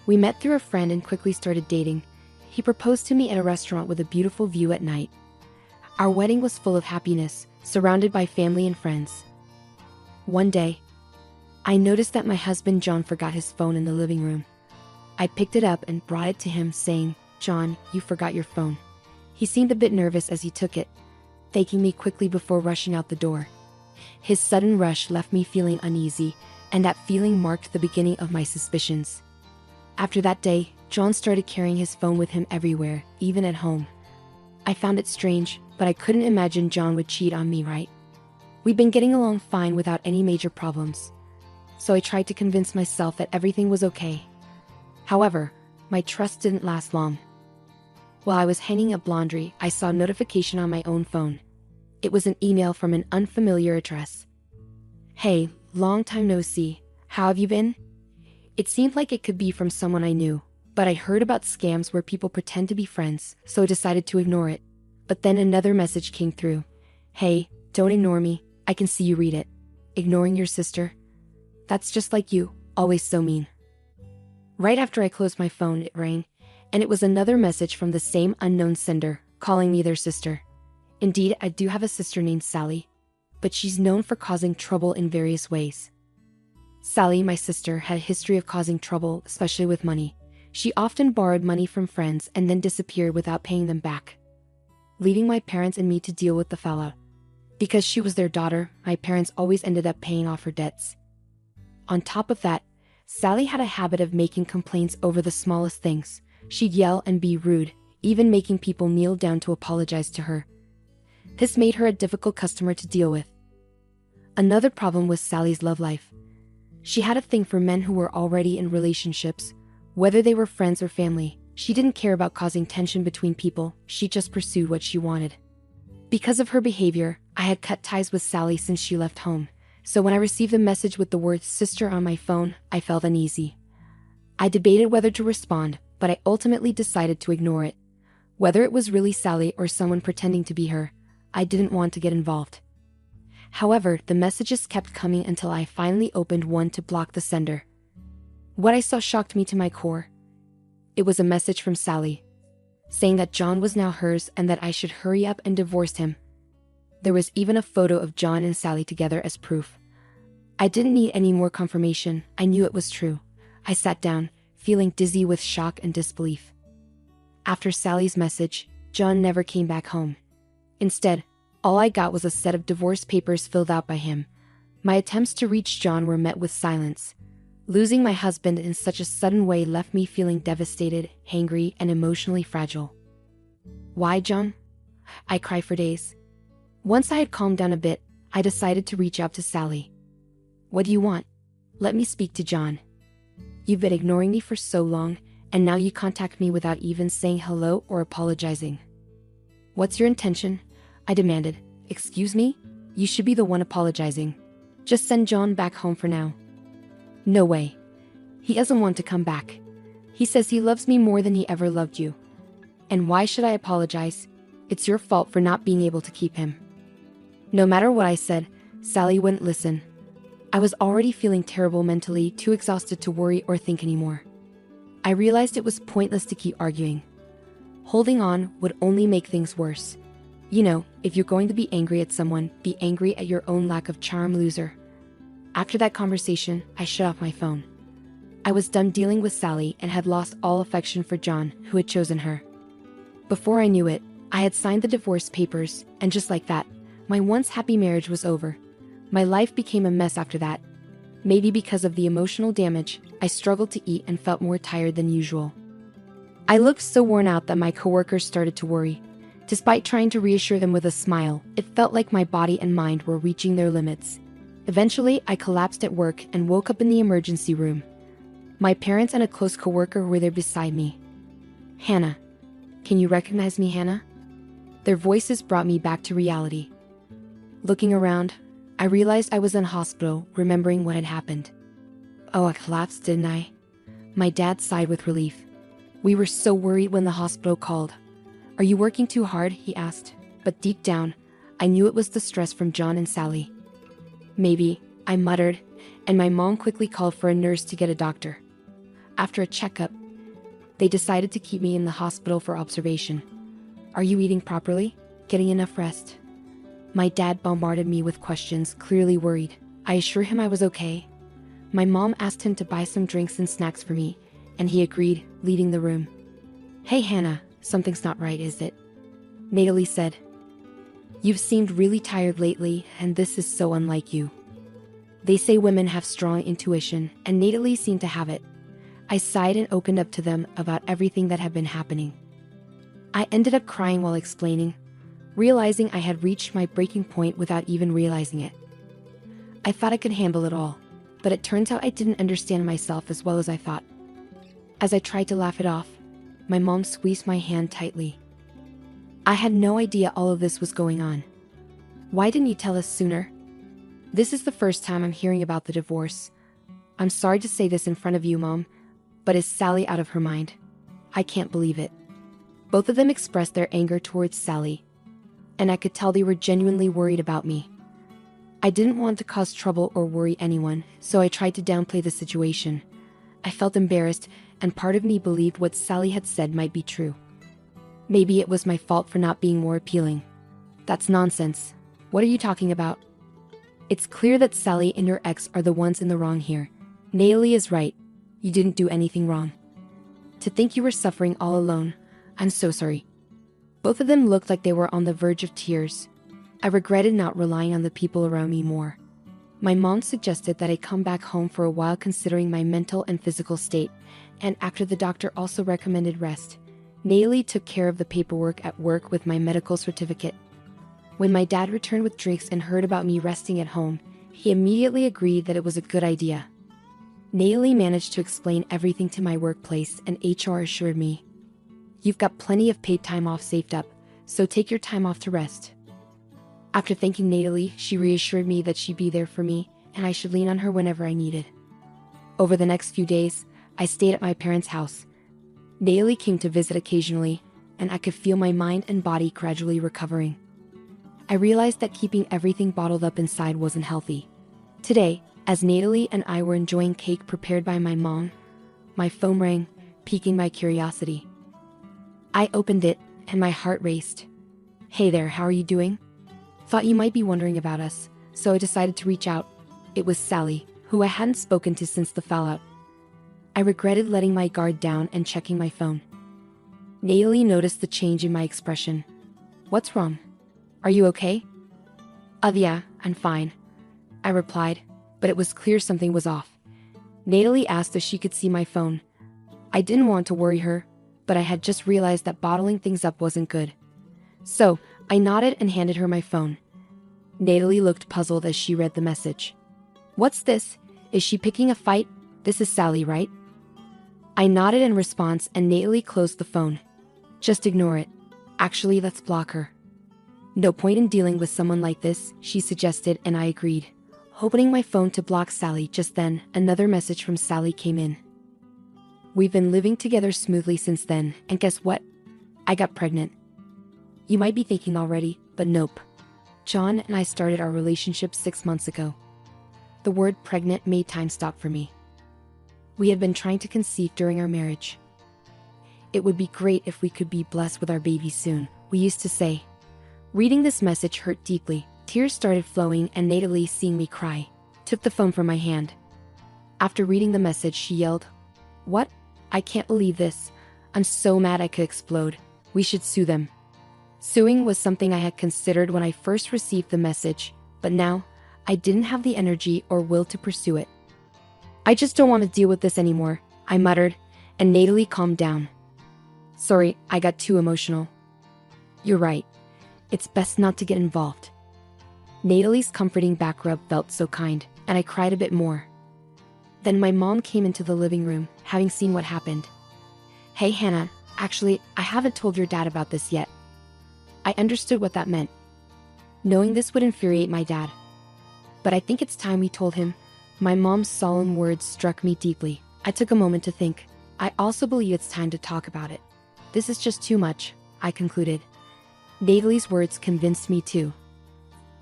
We met through a friend and quickly started dating. He proposed to me at a restaurant with a beautiful view at night. Our wedding was full of happiness, surrounded by family and friends. One day, I noticed that my husband John forgot his phone in the living room. I picked it up and brought it to him, saying, "John, you forgot your phone." He seemed a bit nervous as he took it, thanking me quickly before rushing out the door. His sudden rush left me feeling uneasy, and that feeling marked the beginning of my suspicions. After that day, John started carrying his phone with him everywhere, even at home. I found it strange, but I couldn't imagine John would cheat on me, right? We'd been getting along fine without any major problems, so I tried to convince myself that everything was okay. However, my trust didn't last long. While I was hanging up laundry, I saw a notification on my own phone. It was an email from an unfamiliar address. "Hey, long time no see. How have you been?" It seemed like it could be from someone I knew, but I heard about scams where people pretend to be friends, so I decided to ignore it. But then another message came through. "Hey, don't ignore me. I can see you read it. Ignoring your sister? That's just like you, always so mean." Right after I closed my phone, it rang, and it was another message from the same unknown sender, calling me their sister. Indeed, I do have a sister named Sally, but she's known for causing trouble in various ways. Sally, my sister, had a history of causing trouble, especially with money. She often borrowed money from friends and then disappeared without paying them back, leaving my parents and me to deal with the fallout. Because she was their daughter, my parents always ended up paying off her debts. On top of that, Sally had a habit of making complaints over the smallest things. She'd yell and be rude, even making people kneel down to apologize to her. This made her a difficult customer to deal with. Another problem was Sally's love life. She had a thing for men who were already in relationships, whether they were friends or family. She didn't care about causing tension between people, she just pursued what she wanted. Because of her behavior, I had cut ties with Sally since she left home, so when I received a message with the word "sister" on my phone, I felt uneasy. I debated whether to respond, but I ultimately decided to ignore it. Whether it was really Sally or someone pretending to be her, I didn't want to get involved. However, the messages kept coming until I finally opened one to block the sender. What I saw shocked me to my core. It was a message from Sally, saying that John was now hers and that I should hurry up and divorce him. There was even a photo of John and Sally together as proof. I didn't need any more confirmation, I knew it was true. I sat down, feeling dizzy with shock and disbelief. After Sally's message, John never came back home. Instead, all I got was a set of divorce papers filled out by him. My attempts to reach John were met with silence. Losing my husband in such a sudden way left me feeling devastated, angry, and emotionally fragile. Why, John? I cried for days. Once I had calmed down a bit, I decided to reach out to Sally. "What do you want? Let me speak to John. You've been ignoring me for so long, and now you contact me without even saying hello or apologizing. What's your intention?" I demanded, Excuse me? You should be the one apologizing. Just send John back home for now. No way. He doesn't want to come back. He says he loves me more than he ever loved you. And why should I apologize? It's your fault for not being able to keep him. No matter what I said, Sally wouldn't listen. I was already feeling terrible mentally, too exhausted to worry or think anymore. I realized it was pointless to keep arguing. Holding on would only make things worse. You know, if you're going to be angry at someone, be angry at your own lack of charm, loser. After that conversation, I shut off my phone. I was done dealing with Sally and had lost all affection for John, who had chosen her. Before I knew it, I had signed the divorce papers, and just like that, my once happy marriage was over. My life became a mess after that. Maybe because of the emotional damage, I struggled to eat and felt more tired than usual. I looked so worn out that my coworkers started to worry. Despite trying to reassure them with a smile, it felt like my body and mind were reaching their limits. Eventually, I collapsed at work and woke up in the emergency room. My parents and a close coworker were there beside me. Hannah. Can you recognize me, Hannah? Their voices brought me back to reality. Looking around, I realized I was in hospital, remembering what had happened. Oh, I collapsed, didn't I? My dad sighed with relief. We were so worried when the hospital called. Are you working too hard? He asked. But deep down, I knew it was the stress from John and Sally. Maybe, I muttered, and my mom quickly called for a nurse to get a doctor. After a checkup, they decided to keep me in the hospital for observation. Are you eating properly? Getting enough rest? My dad bombarded me with questions, clearly worried. I assured him I was okay. My mom asked him to buy some drinks and snacks for me, and he agreed, leaving the room. Hey Hannah, something's not right, is it? Natalie said. You've seemed really tired lately, and this is so unlike you. They say women have strong intuition, and Natalie seemed to have it. I sighed and opened up to them about everything that had been happening. I ended up crying while explaining, realizing I had reached my breaking point without even realizing it. I thought I could handle it all, but it turns out I didn't understand myself as well as I thought. As I tried to laugh it off, my mom squeezed my hand tightly. I had no idea all of this was going on. Why didn't you tell us sooner? This is the first time I'm hearing about the divorce. I'm sorry to say this in front of you, Mom, but is Sally out of her mind? I can't believe it. Both of them expressed their anger towards Sally, and I could tell they were genuinely worried about me. I didn't want to cause trouble or worry anyone, so I tried to downplay the situation. I felt embarrassed, and part of me believed what Sally had said might be true. Maybe it was my fault for not being more appealing. That's nonsense. What are you talking about? It's clear that Sally and your ex are the ones in the wrong here. Natalie is right. You didn't do anything wrong. To think you were suffering all alone, I'm so sorry. Both of them looked like they were on the verge of tears. I regretted not relying on the people around me more. My mom suggested that I come back home for a while considering my mental and physical state, and after the doctor also recommended rest, Natalie took care of the paperwork at work with my medical certificate. When my dad returned with drinks and heard about me resting at home, he immediately agreed that it was a good idea. Natalie managed to explain everything to my workplace, and HR assured me, "You've got plenty of paid time off saved up, so take your time off to rest." After thanking Natalie, she reassured me that she'd be there for me, and I should lean on her whenever I needed. Over the next few days, I stayed at my parents' house. Natalie came to visit occasionally, and I could feel my mind and body gradually recovering. I realized that keeping everything bottled up inside wasn't healthy. Today, as Natalie and I were enjoying cake prepared by my mom, my phone rang, piquing my curiosity. I opened it, and my heart raced. "Hey there, how are you doing? Thought you might be wondering about us, so I decided to reach out." It was Sally, who I hadn't spoken to since the fallout. I regretted letting my guard down and checking my phone. Natalie noticed the change in my expression. "What's wrong? Are you okay?" Yeah, I'm fine," I replied, but it was clear something was off. Natalie asked if she could see my phone. I didn't want to worry her, but I had just realized that bottling things up wasn't good. So, I nodded and handed her my phone. Natalie looked puzzled as she read the message. "What's this? Is she picking a fight? This is Sally, right?" I nodded in response, and Natalie closed the phone. "Just ignore it. Actually, let's block her." No point in dealing with someone like this, she suggested, and I agreed. Opening my phone to block Sally just then, another message from Sally came in. We've been living together smoothly since then, and guess what? I got pregnant. You might be thinking already, but nope. John and I started our relationship 6 months ago. The word pregnant made time stop for me. We had been trying to conceive during our marriage. It would be great if we could be blessed with our baby soon, we used to say. Reading this message hurt deeply. Tears started flowing, and Natalie, seeing me cry, took the phone from my hand. After reading the message, she yelled, "What? I can't believe this. I'm so mad I could explode. We should sue them." Suing was something I had considered when I first received the message, but now, I didn't have the energy or will to pursue it. "I just don't want to deal with this anymore," I muttered, and Natalie calmed down. "Sorry, I got too emotional." "You're right. It's best not to get involved." Natalie's comforting back rub felt so kind, and I cried a bit more. Then my mom came into the living room, having seen what happened. "Hey Hannah, actually, I haven't told your dad about this yet." I understood what that meant. Knowing this would infuriate my dad. But I think it's time we told him. My mom's solemn words struck me deeply. I took a moment to think. I also believe it's time to talk about it. This is just too much, I concluded. Natalie's words convinced me too.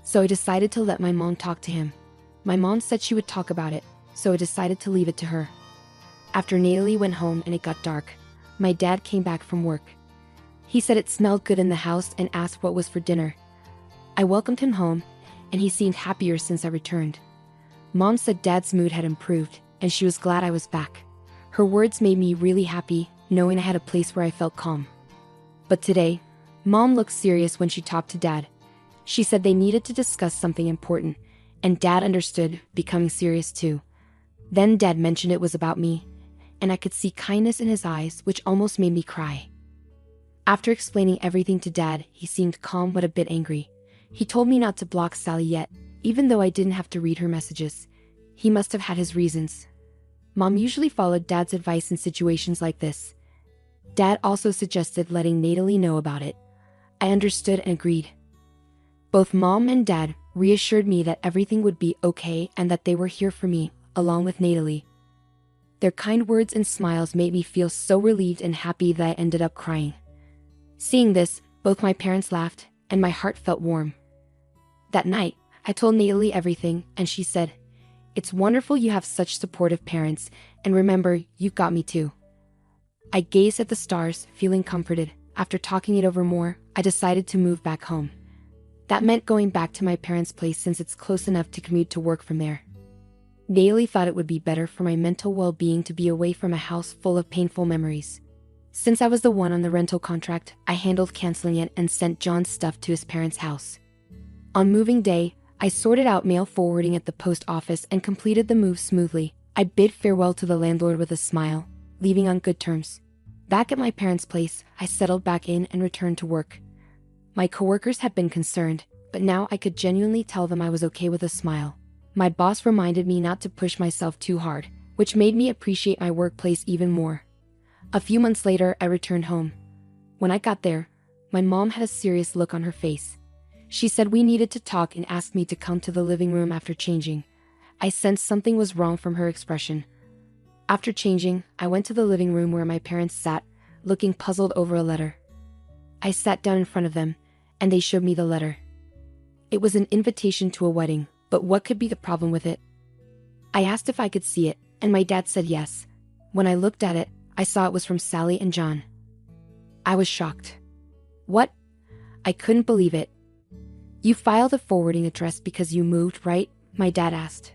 So I decided to let my mom talk to him. My mom said she would talk about it, so I decided to leave it to her. After Natalie went home and it got dark, my dad came back from work. He said it smelled good in the house and asked what was for dinner. I welcomed him home, and he seemed happier since I returned. Mom said Dad's mood had improved, and she was glad I was back. Her words made me really happy, knowing I had a place where I felt calm. But today, Mom looked serious when she talked to Dad. She said they needed to discuss something important, and Dad understood, becoming serious too. Then Dad mentioned it was about me, and I could see kindness in his eyes, which almost made me cry. After explaining everything to Dad, he seemed calm but a bit angry. He told me not to block Sally yet, even though I didn't have to read her messages. He must have had his reasons. Mom usually followed Dad's advice in situations like this. Dad also suggested letting Natalie know about it. I understood and agreed. Both Mom and Dad reassured me that everything would be okay and that they were here for me, along with Natalie. Their kind words and smiles made me feel so relieved and happy that I ended up crying. Seeing this, both my parents laughed, and my heart felt warm. That night, I told Natalie everything, and she said, "It's wonderful you have such supportive parents, and remember, you've got me too." I gazed at the stars, feeling comforted. After talking it over more, I decided to move back home. That meant going back to my parents' place since it's close enough to commute to work from there. Natalie thought it would be better for my mental well-being to be away from a house full of painful memories. Since I was the one on the rental contract, I handled canceling it and sent John's stuff to his parents' house. On moving day, I sorted out mail forwarding at the post office and completed the move smoothly. I bid farewell to the landlord with a smile, leaving on good terms. Back at my parents' place, I settled back in and returned to work. My coworkers had been concerned, but now I could genuinely tell them I was okay with a smile. My boss reminded me not to push myself too hard, which made me appreciate my workplace even more. A few months later, I returned home. When I got there, my mom had a serious look on her face. She said we needed to talk and asked me to come to the living room after changing. I sensed something was wrong from her expression. After changing, I went to the living room where my parents sat, looking puzzled over a letter. I sat down in front of them, and they showed me the letter. It was an invitation to a wedding, but what could be the problem with it? I asked if I could see it, and my dad said yes. When I looked at it, I saw it was from Sally and John. I was shocked. What? I couldn't believe it. "You filed a forwarding address because you moved, right?" my dad asked.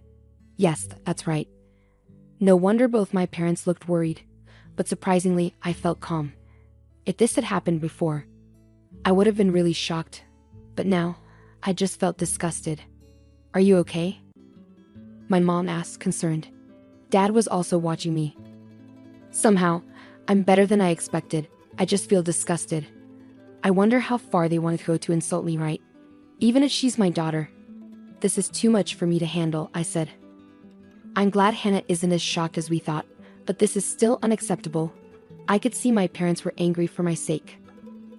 "Yes, that's right." No wonder both my parents looked worried, but surprisingly, I felt calm. If this had happened before, I would have been really shocked, but now, I just felt disgusted. "Are you okay?" my mom asked, concerned. Dad was also watching me. "Somehow, I'm better than I expected. I just feel disgusted. I wonder how far they want to go to insult me, right? Even if she's my daughter. This is too much for me to handle," I said. I'm glad Hannah isn't as shocked as we thought, but this is still unacceptable. I could see my parents were angry for my sake.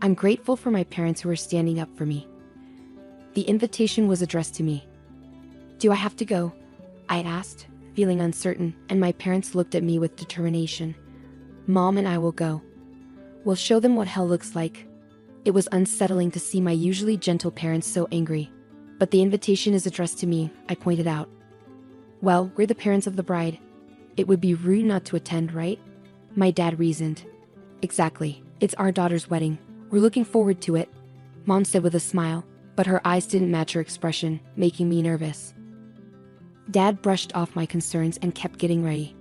I'm grateful for my parents who are standing up for me. The invitation was addressed to me. Do I have to go? I asked, feeling uncertain, and my parents looked at me with determination. Mom and I will go. We'll show them what hell looks like. It was unsettling to see my usually gentle parents so angry. But the invitation is addressed to me, I pointed out. Well, we're the parents of the bride. It would be rude not to attend, right? My dad reasoned. Exactly. It's our daughter's wedding. We're looking forward to it, Mom said with a smile, but her eyes didn't match her expression, making me nervous. Dad brushed off my concerns and kept getting ready.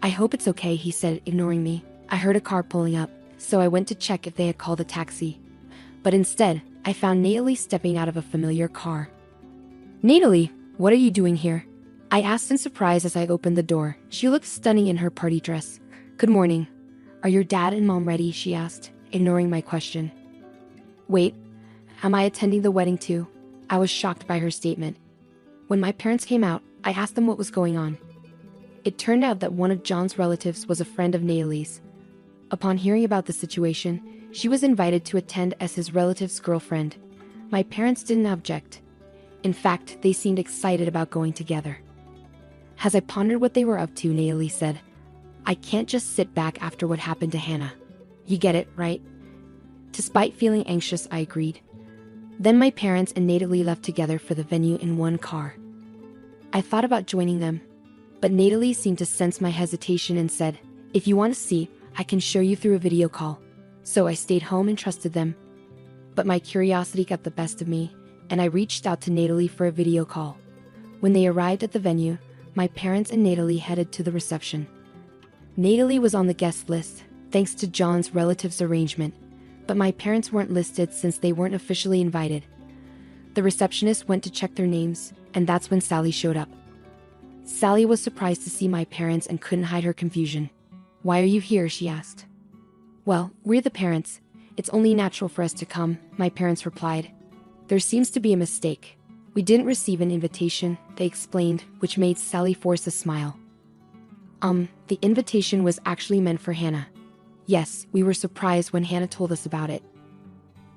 I hope it's okay, he said, ignoring me. I heard a car pulling up, so I went to check if they had called a taxi. But instead, I found Natalie stepping out of a familiar car. Natalie, what are you doing here? I asked in surprise as I opened the door. She looked stunning in her party dress. Good morning. Are your dad and mom ready? She asked, ignoring my question. Wait, am I attending the wedding too? I was shocked by her statement. When my parents came out, I asked them what was going on. It turned out that one of John's relatives was a friend of Natalie's. Upon hearing about the situation, she was invited to attend as his relative's girlfriend. My parents didn't object. In fact, they seemed excited about going together. As I pondered what they were up to, Natalie said, I can't just sit back after what happened to Hannah. You get it, right? Despite feeling anxious, I agreed. Then my parents and Natalie left together for the venue in one car. I thought about joining them, but Natalie seemed to sense my hesitation and said, if you want to see, I can show you through a video call. So I stayed home and trusted them. But my curiosity got the best of me, and I reached out to Natalie for a video call. When they arrived at the venue, my parents and Natalie headed to the reception. Natalie was on the guest list, thanks to John's relatives' arrangement, but my parents weren't listed since they weren't officially invited. The receptionist went to check their names, and that's when Sally showed up. Sally was surprised to see my parents and couldn't hide her confusion. Why are you here? She asked. Well, we're the parents. It's only natural for us to come, my parents replied. There seems to be a mistake. We didn't receive an invitation, they explained, which made Sally force a smile. The invitation was actually meant for Hannah. Yes, we were surprised when Hannah told us about it.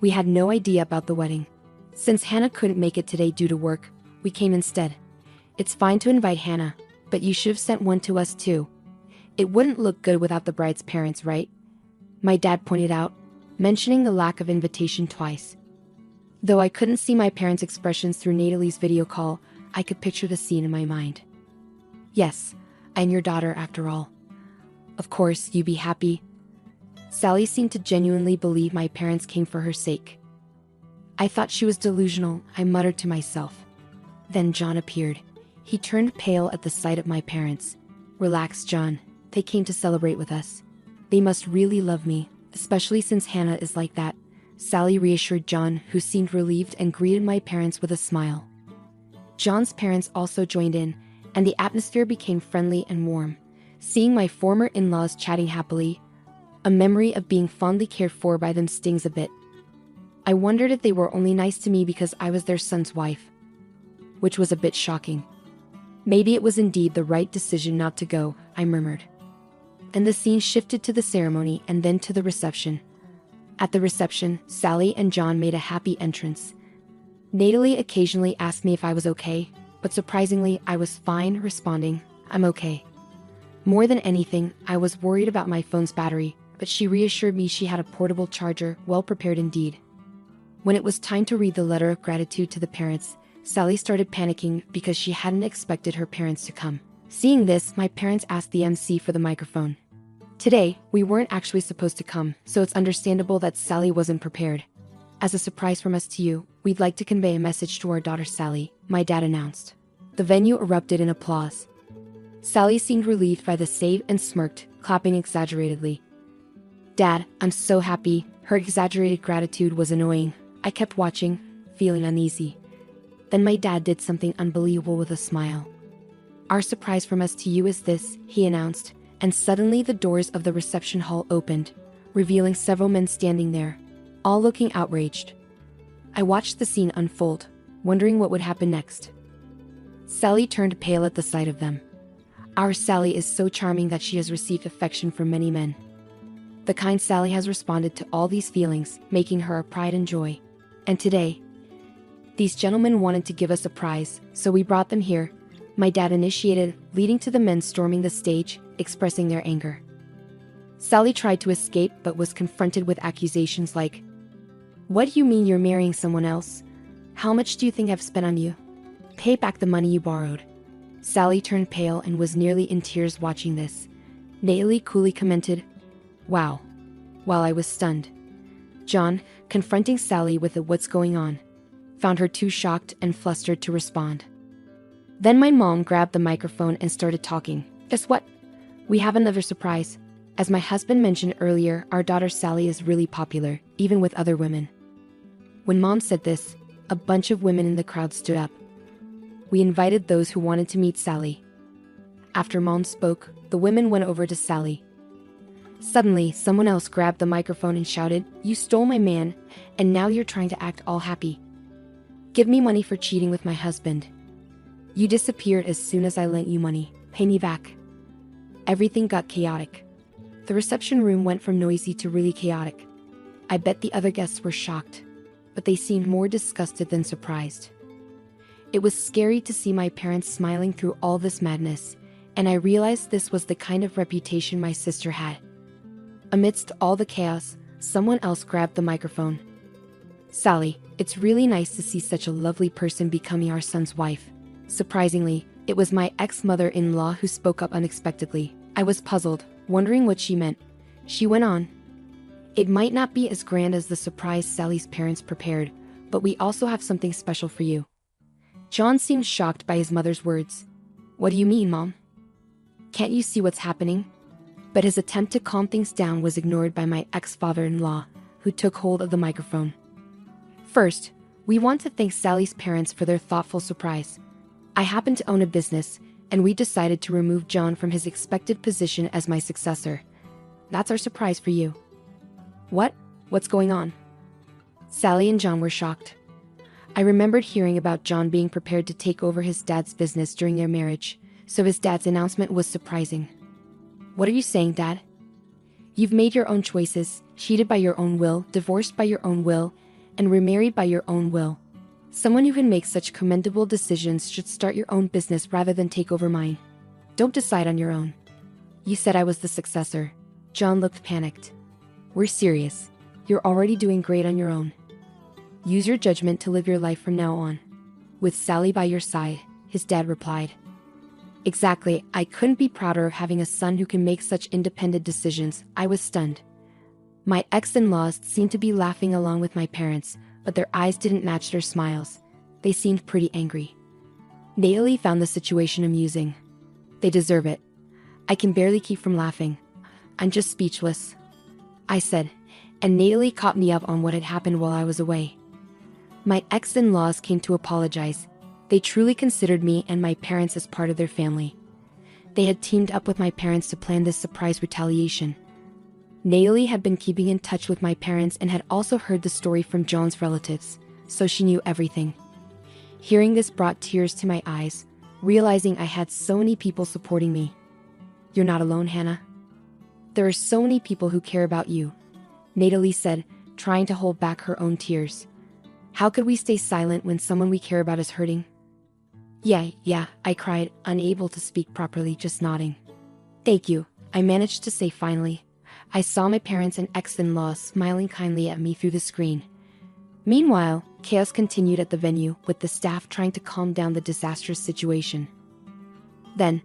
We had no idea about the wedding. Since Hannah couldn't make it today due to work, we came instead. It's fine to invite Hannah, but you should have sent one to us too. It wouldn't look good without the bride's parents, right? My dad pointed out, mentioning the lack of invitation twice. Though I couldn't see my parents' expressions through Natalie's video call, I could picture the scene in my mind. Yes, I'm your daughter after all. Of course, you'd be happy. Sally seemed to genuinely believe my parents came for her sake. I thought she was delusional, I muttered to myself. Then John appeared. He turned pale at the sight of my parents. Relax, John. They came to celebrate with us. They must really love me, especially since Hannah is like that. Sally reassured John, who seemed relieved and greeted my parents with a smile. John's parents also joined in, and the atmosphere became friendly and warm. Seeing my former in-laws chatting happily, a memory of being fondly cared for by them stings a bit. I wondered if they were only nice to me because I was their son's wife, which was a bit shocking. Maybe it was indeed the right decision not to go, I murmured. And the scene shifted to the ceremony and then to the reception. At the reception, Sally and John made a happy entrance. Natalie occasionally asked me if I was okay, but surprisingly, I was fine, responding, I'm okay. More than anything, I was worried about my phone's battery, but she reassured me she had a portable charger, well prepared indeed. When it was time to read the letter of gratitude to the parents, Sally started panicking because she hadn't expected her parents to come. Seeing this, my parents asked the MC for the microphone. Today, we weren't actually supposed to come, so it's understandable that Sally wasn't prepared. As a surprise from us to you, we'd like to convey a message to our daughter Sally, my dad announced. The venue erupted in applause. Sally seemed relieved by the save and smirked, clapping exaggeratedly. Dad, I'm so happy. Her exaggerated gratitude was annoying. I kept watching, feeling uneasy. Then my dad did something unbelievable with a smile. Our surprise from us to you is this, he announced, and suddenly the doors of the reception hall opened, revealing several men standing there, all looking outraged. I watched the scene unfold, wondering what would happen next. Sally turned pale at the sight of them. Our Sally is so charming that she has received affection from many men. The kind Sally has responded to all these feelings, making her a pride and joy. And today, These gentlemen wanted to give us a prize, so we brought them here. My dad initiated, leading to the men storming the stage, expressing their anger. Sally tried to escape but was confronted with accusations like, "What do you mean you're marrying someone else? How much do you think I've spent on you? Pay back the money you borrowed." Sally turned pale and was nearly in tears watching this. Natalie coolly commented, "Wow," while I was stunned. John, confronting Sally with the "what's going on," found her too shocked and flustered to respond. Then my mom grabbed the microphone and started talking. "Guess what? We have another surprise. As my husband mentioned earlier, our daughter Sally is really popular, even with other women." When Mom said this, a bunch of women in the crowd stood up. We invited those who wanted to meet Sally. After Mom spoke, the women went over to Sally. Suddenly, someone else grabbed the microphone and shouted, "You stole my man, and now you're trying to act all happy. Give me money for cheating with my husband. You disappeared as soon as I lent you money. Pay me back." Everything got chaotic. The reception room went from noisy to really chaotic. I bet the other guests were shocked, but they seemed more disgusted than surprised. It was scary to see my parents smiling through all this madness, and I realized this was the kind of reputation my sister had. Amidst all the chaos, someone else grabbed the microphone. "Sally, it's really nice to see such a lovely person becoming our son's wife." Surprisingly, it was my ex-mother-in-law who spoke up unexpectedly. I was puzzled, wondering what she meant. She went on, "It might not be as grand as the surprise Sally's parents prepared, but we also have something special for you." John seemed shocked by his mother's words. "What do you mean, Mom? Can't you see what's happening?" But his attempt to calm things down was ignored by my ex-father-in-law, who took hold of the microphone. "First, we want to thank Sally's parents for their thoughtful surprise. I happen to own a business, and we decided to remove John from his expected position as my successor. That's our surprise for you." "What? What's going on?" Sally and John were shocked. I remembered hearing about John being prepared to take over his dad's business during their marriage, so his dad's announcement was surprising. "What are you saying, Dad? You've made your own choices, cheated by your own will, divorced by your own will, and remarried by your own will. Someone who can make such commendable decisions should start your own business rather than take over mine. Don't decide on your own. You said I was the successor." John looked panicked. "We're serious. You're already doing great on your own. Use your judgment to live your life from now on. With Sally by your side," his dad replied. "Exactly, I couldn't be prouder of having a son who can make such independent decisions." I was stunned. My ex-in-laws seemed to be laughing along with my parents, but their eyes didn't match their smiles. They seemed pretty angry. Natalie found the situation amusing. "They deserve it." I can barely keep from laughing. "I'm just speechless," I said, and Natalie caught me up on what had happened while I was away. My ex-in-laws came to apologize. They truly considered me and my parents as part of their family. They had teamed up with my parents to plan this surprise retaliation. Natalie had been keeping in touch with my parents and had also heard the story from John's relatives, so she knew everything. Hearing this brought tears to my eyes, realizing I had so many people supporting me. "You're not alone, Hannah. There are so many people who care about you," Natalie said, trying to hold back her own tears. "How could we stay silent when someone we care about is hurting?" Yeah, I cried, unable to speak properly, just nodding. "Thank you," I managed to say finally. I saw my parents and ex-in-laws smiling kindly at me through the screen. Meanwhile, chaos continued at the venue, with the staff trying to calm down the disastrous situation. Then,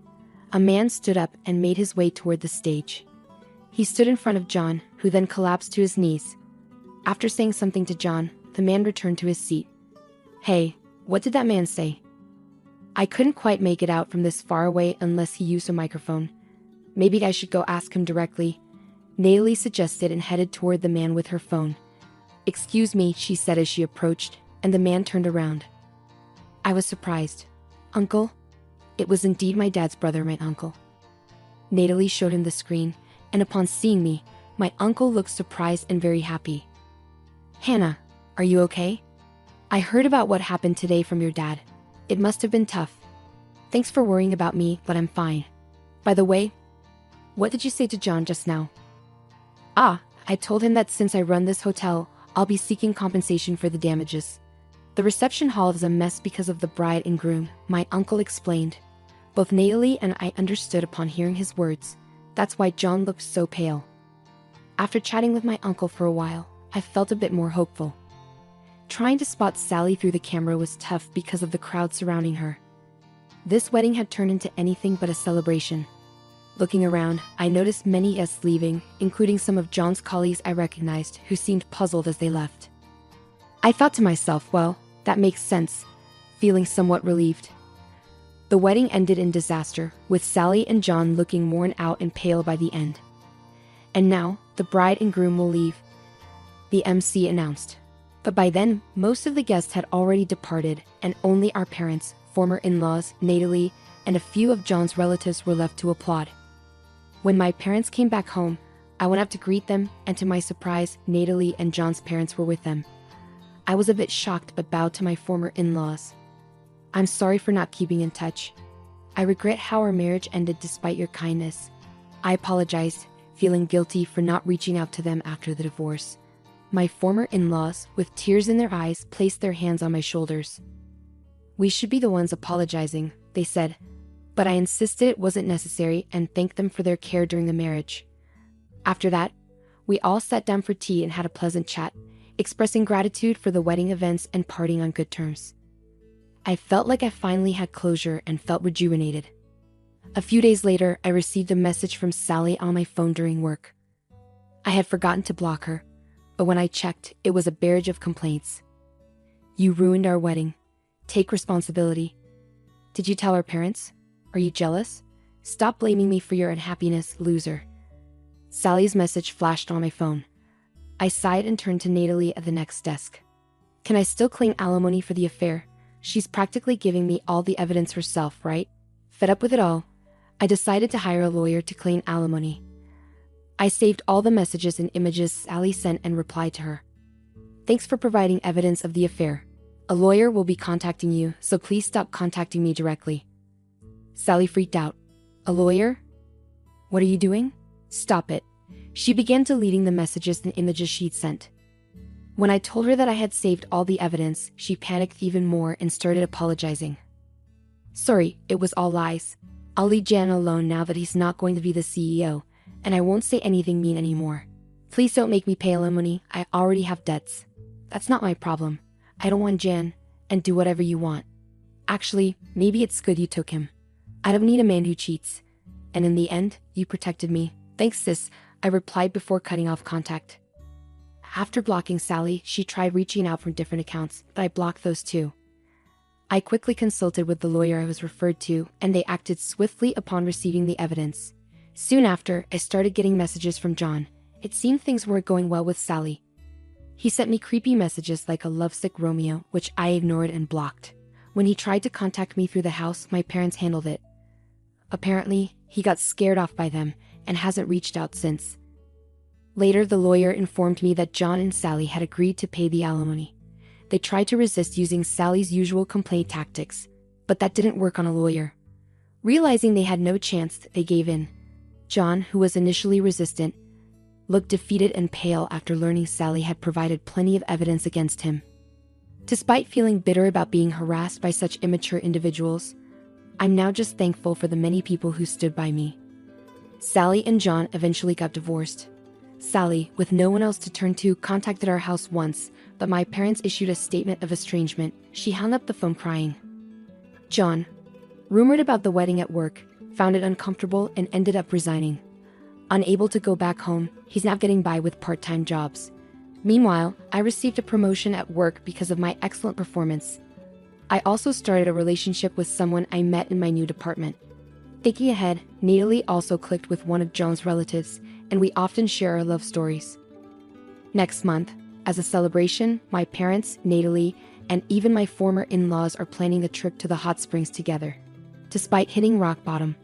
a man stood up and made his way toward the stage. He stood in front of John, who then collapsed to his knees. After saying something to John, the man returned to his seat. "Hey, what did that man say?" I couldn't quite make it out from this far away unless he used a microphone. "Maybe I should go ask him directly," Natalie suggested and headed toward the man with her phone. "Excuse me," she said as she approached, and the man turned around. I was surprised. "Uncle?" It was indeed my dad's brother, my uncle. Natalie showed him the screen, and upon seeing me, my uncle looked surprised and very happy. "Hannah, are you okay? I heard about what happened today from your dad. It must have been tough. Thanks for worrying about me, but I'm fine. By the way, what did you say to John just now?" "I told him that since I run this hotel, I'll be seeking compensation for the damages." The reception hall is a mess because of the bride and groom, my uncle explained. Both Natalie and I understood upon hearing his words. That's why John looked so pale. After chatting with my uncle for a while, I felt a bit more hopeful. Trying to spot Sally through the camera was tough because of the crowd surrounding her. This wedding had turned into anything but a celebration. Looking around, I noticed many guests leaving, including some of John's colleagues I recognized who seemed puzzled as they left. I thought to myself, well, that makes sense, feeling somewhat relieved. The wedding ended in disaster, with Sally and John looking worn out and pale by the end. And now, the bride and groom will leave, the MC announced. But by then, most of the guests had already departed, and only our parents, former in-laws, Natalie, and a few of John's relatives were left to applaud. When my parents came back home, I went up to greet them, and to my surprise, Natalie and John's parents were with them. I was a bit shocked but bowed to my former in-laws. I'm sorry for not keeping in touch. I regret how our marriage ended despite your kindness. I apologized, feeling guilty for not reaching out to them after the divorce. My former in-laws, with tears in their eyes, placed their hands on my shoulders. We should be the ones apologizing, they said, but I insisted it wasn't necessary and thanked them for their care during the marriage. After that, we all sat down for tea and had a pleasant chat, expressing gratitude for the wedding events and parting on good terms. I felt like I finally had closure and felt rejuvenated. A few days later, I received a message from Sally on my phone during work. I had forgotten to block her, but when I checked, it was a barrage of complaints. You ruined our wedding. Take responsibility. Did you tell our parents? Are you jealous? Stop blaming me for your unhappiness, loser. Sally's message flashed on my phone. I sighed and turned to Natalie at the next desk. Can I still claim alimony for the affair? She's practically giving me all the evidence herself, right? Fed up with it all, I decided to hire a lawyer to claim alimony. I saved all the messages and images Sally sent and replied to her. Thanks for providing evidence of the affair. A lawyer will be contacting you, so please stop contacting me directly. Sally freaked out. A lawyer? What are you doing? Stop it. She began deleting the messages and images she'd sent. When I told her that I had saved all the evidence, she panicked even more and started apologizing. Sorry, it was all lies. I'll leave Jan alone now that he's not going to be the CEO, and I won't say anything mean anymore. Please don't make me pay alimony, I already have debts. That's not my problem. I don't want Jan, and do whatever you want. Actually, maybe it's good you took him. I don't need a man who cheats. And in the end, you protected me. Thanks, sis, I replied before cutting off contact. After blocking Sally, she tried reaching out from different accounts, but I blocked those too. I quickly consulted with the lawyer I was referred to, and they acted swiftly upon receiving the evidence. Soon after, I started getting messages from John. It seemed things weren't going well with Sally. He sent me creepy messages like a lovesick Romeo, which I ignored and blocked. When he tried to contact me through the house, my parents handled it. Apparently, he got scared off by them and hasn't reached out since. Later, the lawyer informed me that John and Sally had agreed to pay the alimony. They tried to resist using Sally's usual complaint tactics, but that didn't work on a lawyer. Realizing they had no chance, they gave in. John, who was initially resistant, looked defeated and pale after learning Sally had provided plenty of evidence against him. Despite feeling bitter about being harassed by such immature individuals, I'm now just thankful for the many people who stood by me. Sally and John eventually got divorced. Sally, with no one else to turn to, contacted our house once, but my parents issued a statement of estrangement. She hung up the phone crying. John, rumored about the wedding at work, found it uncomfortable and ended up resigning. Unable to go back home, he's now getting by with part-time jobs. Meanwhile, I received a promotion at work because of my excellent performance. I also started a relationship with someone I met in my new department. Thinking ahead, Natalie also clicked with one of John's relatives, and we often share our love stories. Next month, as a celebration, my parents, Natalie, and even my former in-laws are planning a trip to the hot springs together. Despite hitting rock bottom,